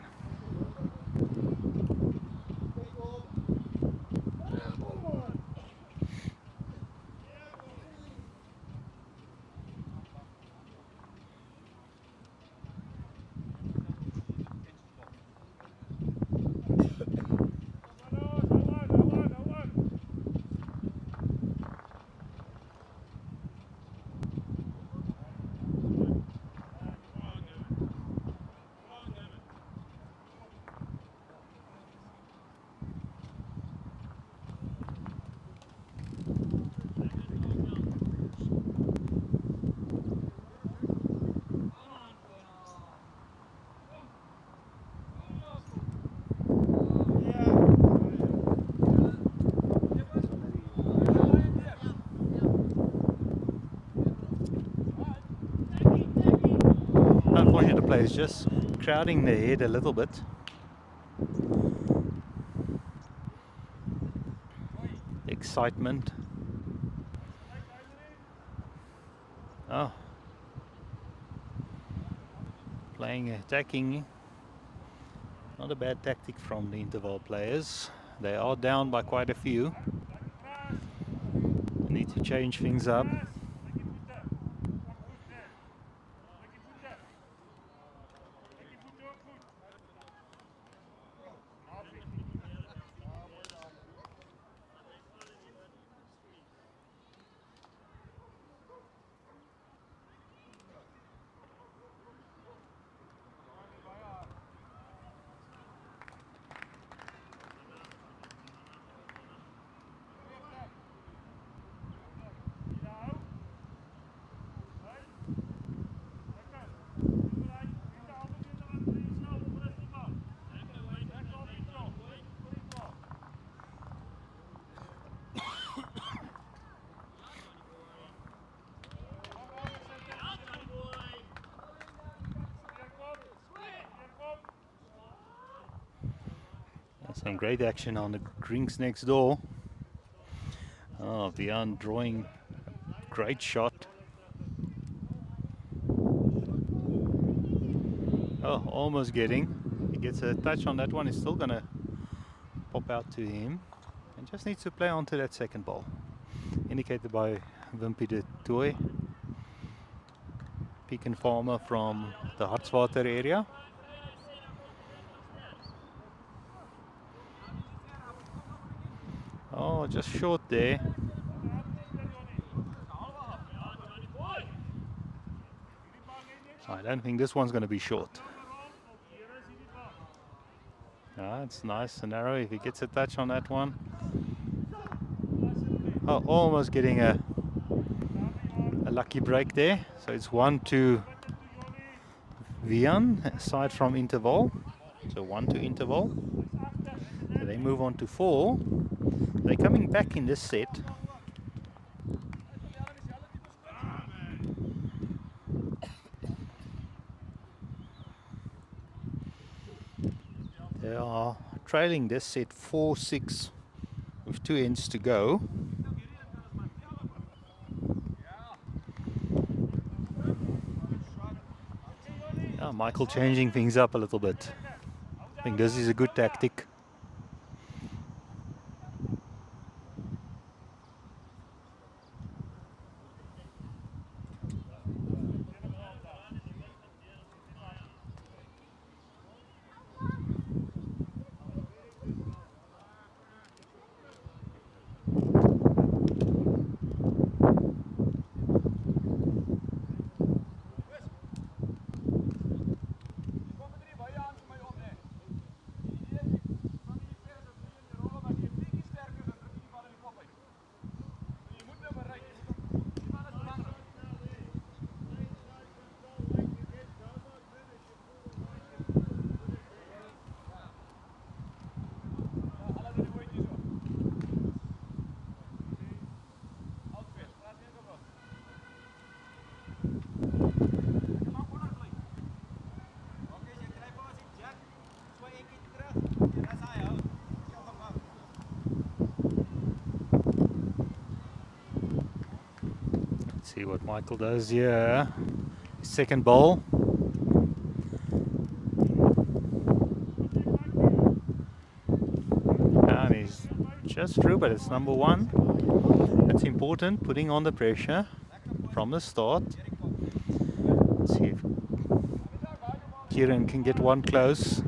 Unfortunately, the player's just crowding the head a little bit. Excitement. Oh. Playing attacking. Not a bad tactic from the Interval players. They are down by quite a few. They need to change things up. Some great action on the greens next door. Oh, Vian drawing a great shot. Oh, almost getting. He gets a touch on that one. He's still gonna pop out to him. And just needs to play onto that second ball. Indicated by Wimpy de Toy. Peak and Farmer from the Hartswater area. Oh, just short there. I don't think this one's going to be short. It's nice and narrow if he gets a touch on that one. Oh, almost getting a lucky break there. So it's 1-2 Vian, aside from Interval. So 1-2 Interval. So they move on to 4. They're coming back in this set. They are trailing this set 4-6 with 2 ends to go. Michael changing things up a little bit. I think this is a good tactic. See what Michael does here. Second ball. And he's just through, but it's number 1. That's important, putting on the pressure from the start. Let's see if Kieran can get one close.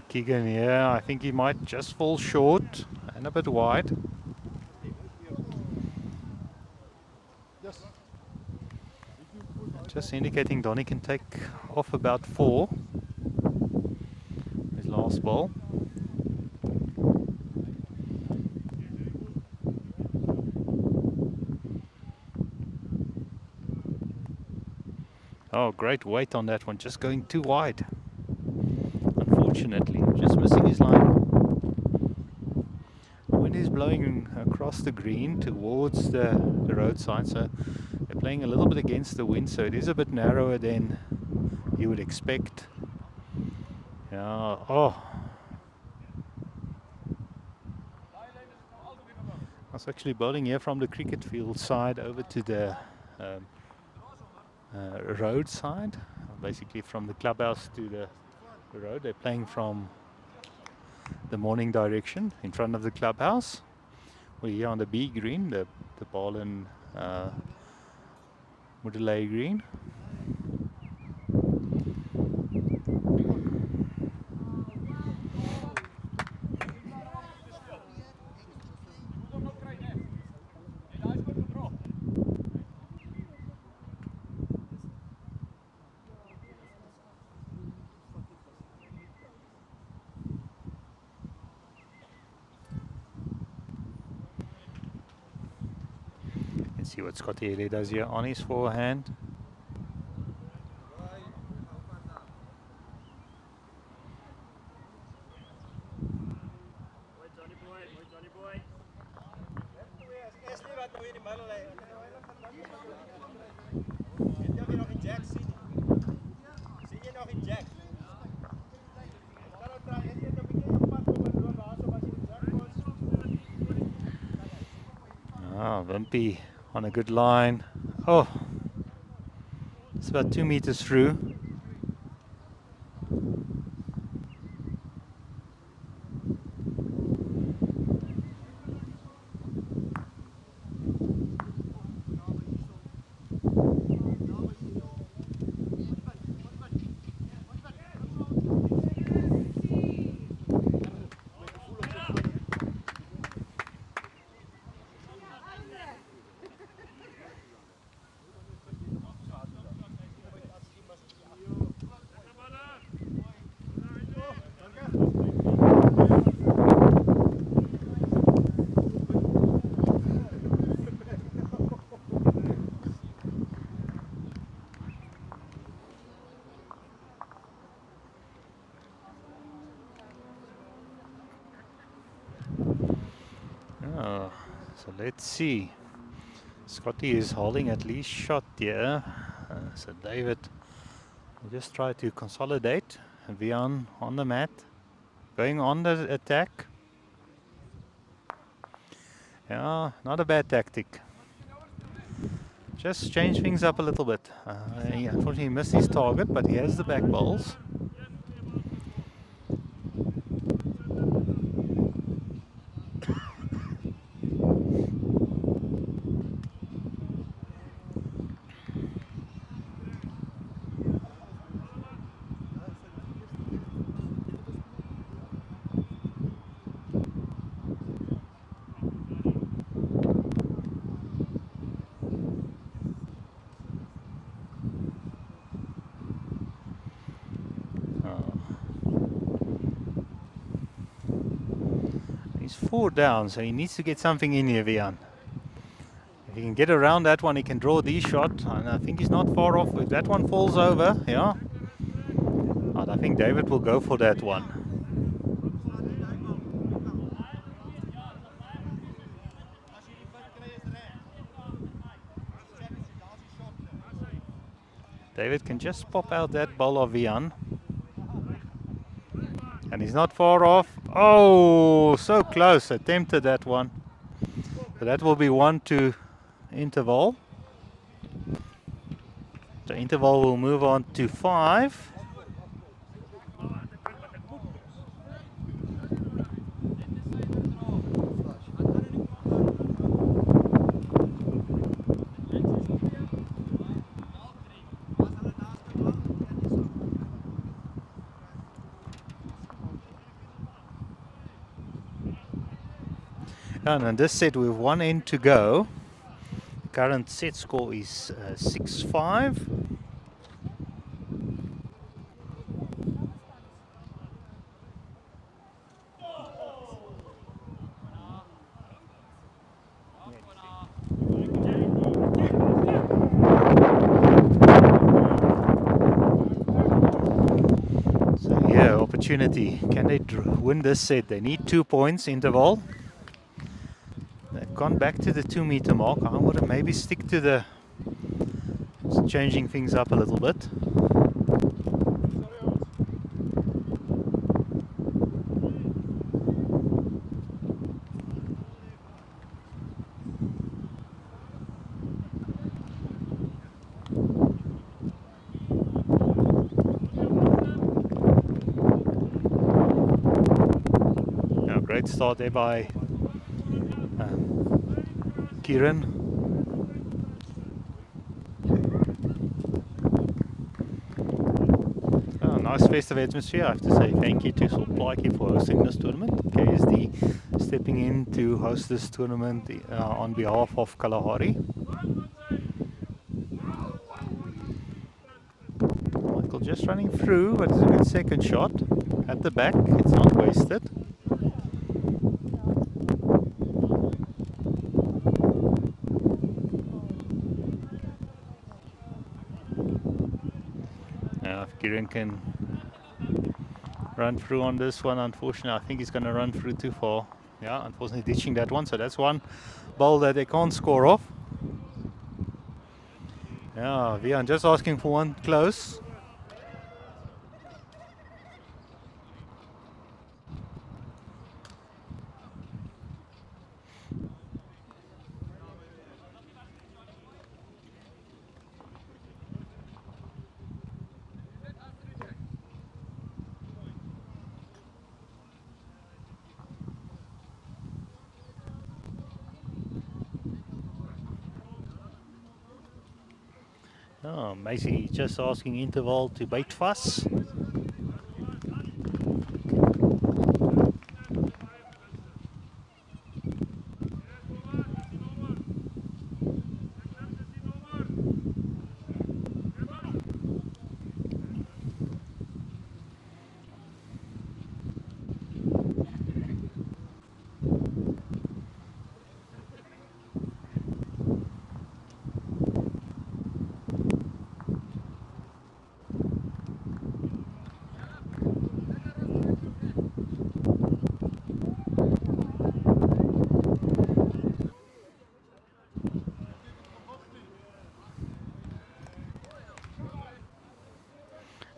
Keegan, I think he might just fall short and a bit wide. Just indicating Donny can take off about 4. His last ball. Oh, great weight on that one, just going too wide. Unfortunately, just missing his line. Wind is blowing across the green towards the roadside, so they're playing a little bit against the wind, so it is a bit narrower than you would expect. Yeah, oh. I was actually bowling here from the cricket field side over to the road side, basically from the clubhouse to the road. They're playing from the morning direction in front of the clubhouse. We're here on the B green, the ball in Moodley green. See what Scotty Haley does here on his forehand. Wimpy on a good line. Oh, it's about 2 meters through. Oh, so let's see. Scotty is holding at least shot here. So David will just try to consolidate. Vian on the mat, going on the attack. Yeah, not a bad tactic. Just change things up a little bit. He unfortunately missed his target, but he has the back balls. He's 4 down, so he needs to get something in here, Vian. If he can get around that one, he can draw the shot, and I think he's not far off. If that one falls over, yeah, but I think David will go for that one. David can just pop out that ball of Vian. And he's not far off. Oh, so close. Attempted that one. So that will be 1 to Interval. So Interval will move on to 5. And on this set, we have 1 end to go. The current set score is 6-5. So yeah, opportunity. Can they win this set? They need 2 points, Interval. They've gone back to the 2 meter mark. I would maybe stick to the changing things up a little bit. Yeah, great start there by Kieran. Oh, nice festive atmosphere. I have to say thank you to Plaatje for hosting this tournament. KSD stepping in to host this tournament on behalf of Kalahari. Michael just running through, but it's a good second shot at the back. It's not wasted. Vian can run through on this one. Unfortunately, I think he's going to run through too far. Yeah, unfortunately ditching that one. So that's one bowl that they can't score off. Yeah, Vian just asking for one close. Oh, Macy just asking Interval to bait fuss.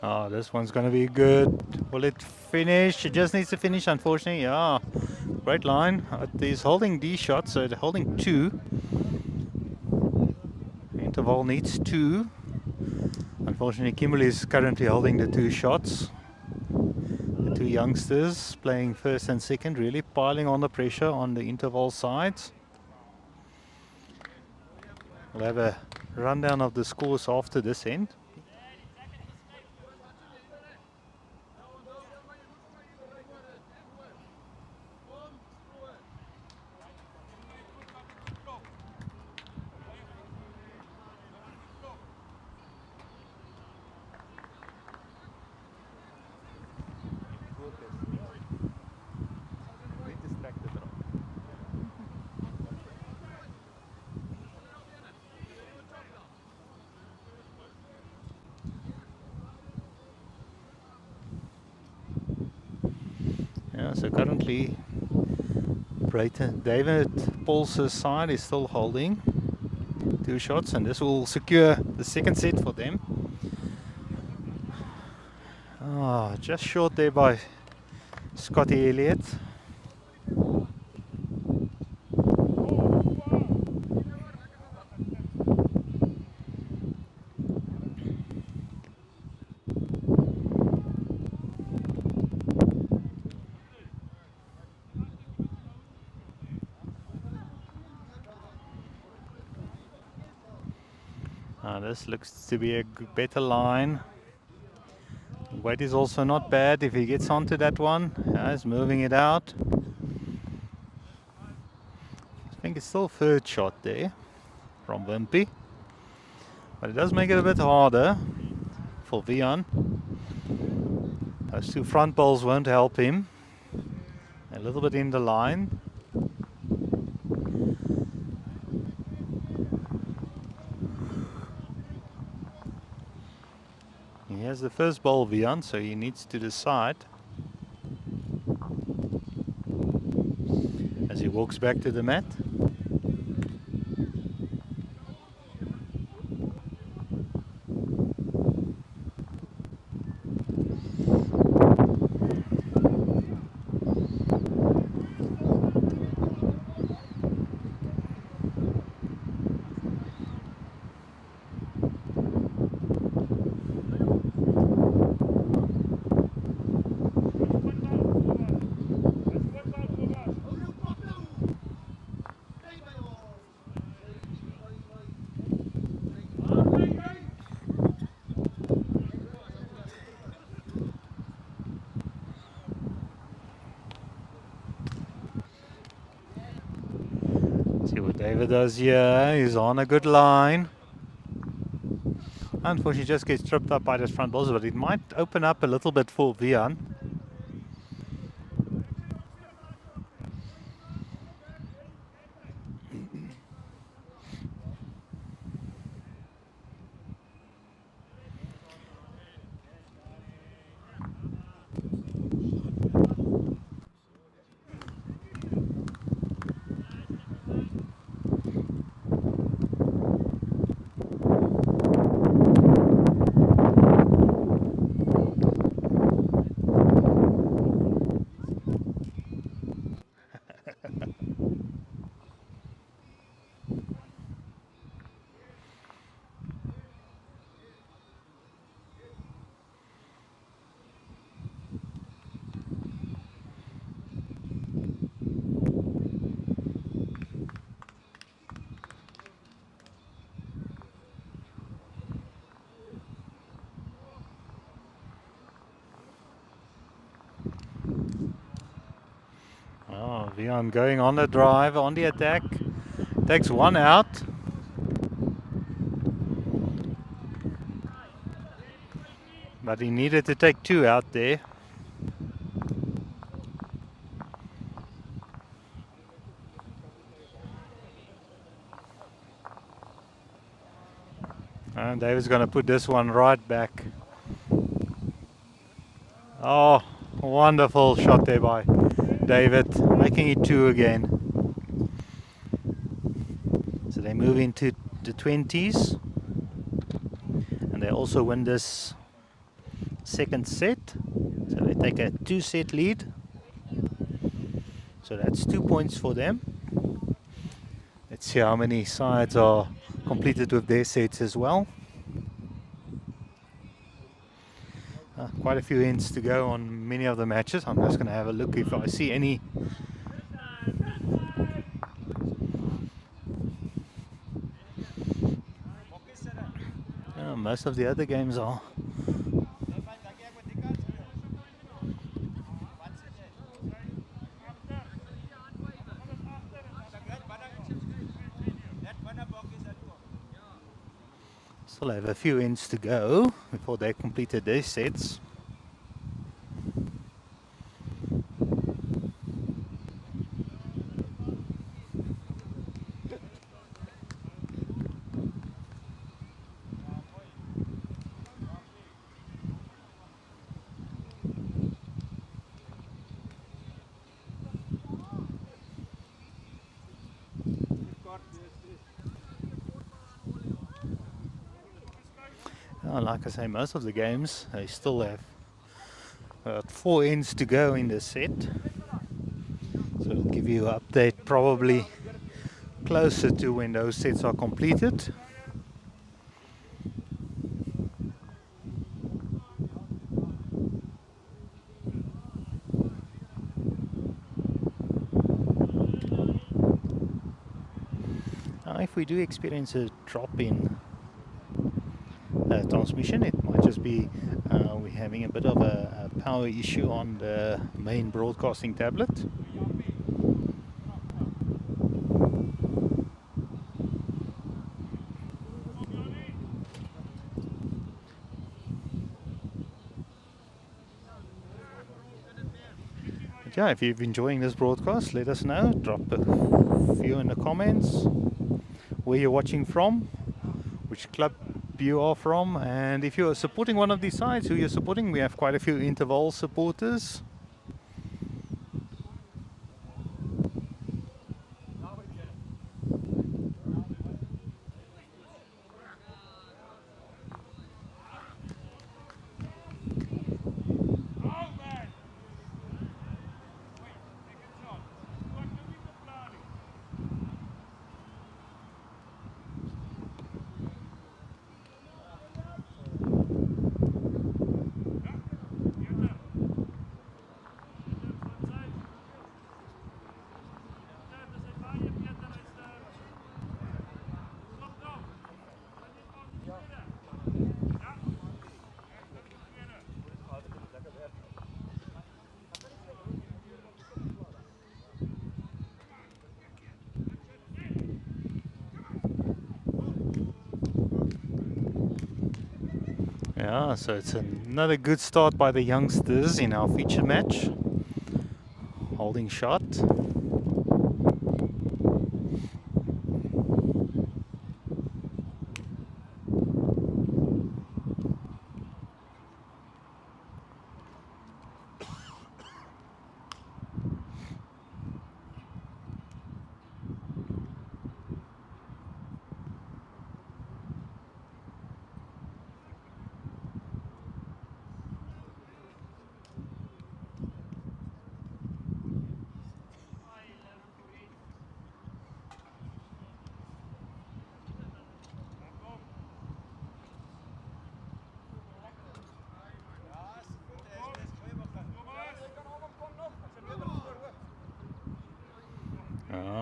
Oh, this one's going to be good. Will it finish? It just needs to finish, unfortunately. Yeah, great line. He's holding D shots, so they're holding 2. Interval needs 2. Unfortunately, Kimberley is currently holding the 2 shots. The 2 youngsters playing first and second, really piling on the pressure on the Interval sides. We'll have a rundown of the scores after this end. Yeah, so currently David Paul's side is still holding 2 shots, and this will secure the second set for them. Oh, just short there by Scotty Elliott. This looks to be a better line. Weight is also not bad if he gets onto that one. He's moving it out. I think it's still third shot there from Wimpy. But it does make it a bit harder for Vian. Those 2 front bowls won't help him. A little bit in the line. He has the first ball, Vian, so he needs to decide as he walks back to the mat. See what David does here. He's on a good line. Unfortunately, he just gets tripped up by those front balls, but it might open up a little bit for Vian. Leon going on the drive, on the attack. Takes one out. But he needed to take two out there. And David's going to put this one right back. Oh, wonderful shot there by David, making it two again. So they move into the 20s. And they also win this second set. So they take a 2-set lead. So that's 2 points for them. Let's see how many sides are completed with their sets as well. Quite a few ends to go on many of the matches. I'm just going to have a look if I see any. Most of the other games are. Still have a few ends to go before they completed their sets. Like I say, most of the games, they still have about 4 ends to go in the set. So we'll give you an update probably closer to when those sets are completed. Now, if we do experience a drop in transmission, it might just be we're having a bit of a power issue on the main broadcasting tablet. But yeah, if you're enjoying this broadcast, let us know. Drop a few in the comments where you're watching from, which club you are from, and if you're supporting one of these sides, who you're supporting. We have quite a few Intervaal supporters. Yeah, so it's another good start by the youngsters in our feature match. Holding shot.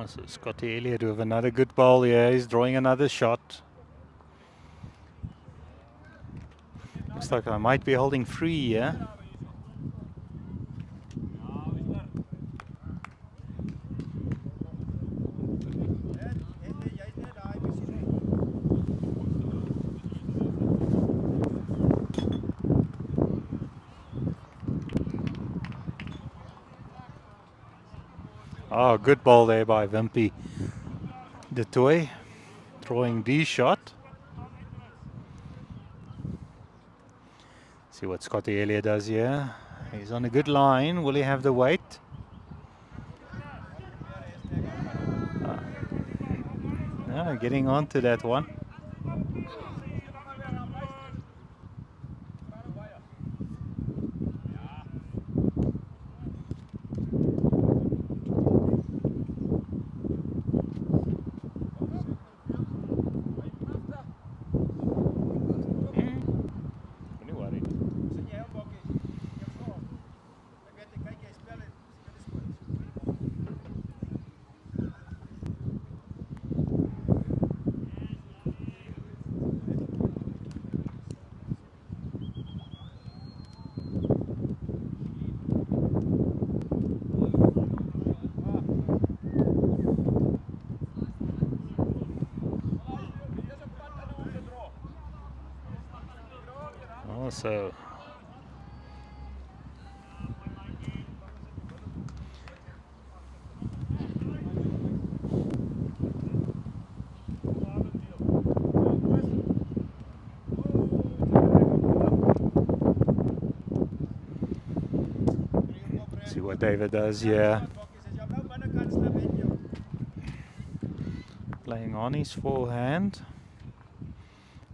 So Scotty Elliott with another good ball here. He's drawing another shot. Looks like I might be holding free here. Oh, good ball there by Wimpy de Toy, throwing D shot. See what Scotty Elliott does here. He's on a good line. Will he have the weight? No, getting onto that one. So see what David does here. Playing on his forehand.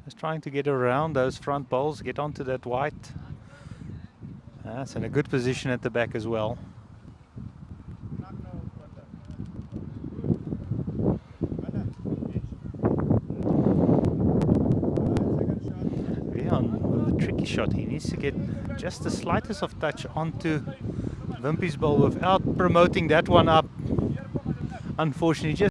Just trying to get around those front bowls, get onto that white. That's in a good position at the back as well. Rian with a tricky shot. He needs to get just the slightest of touch onto Wimpy's bowl without promoting that one up. Unfortunately, just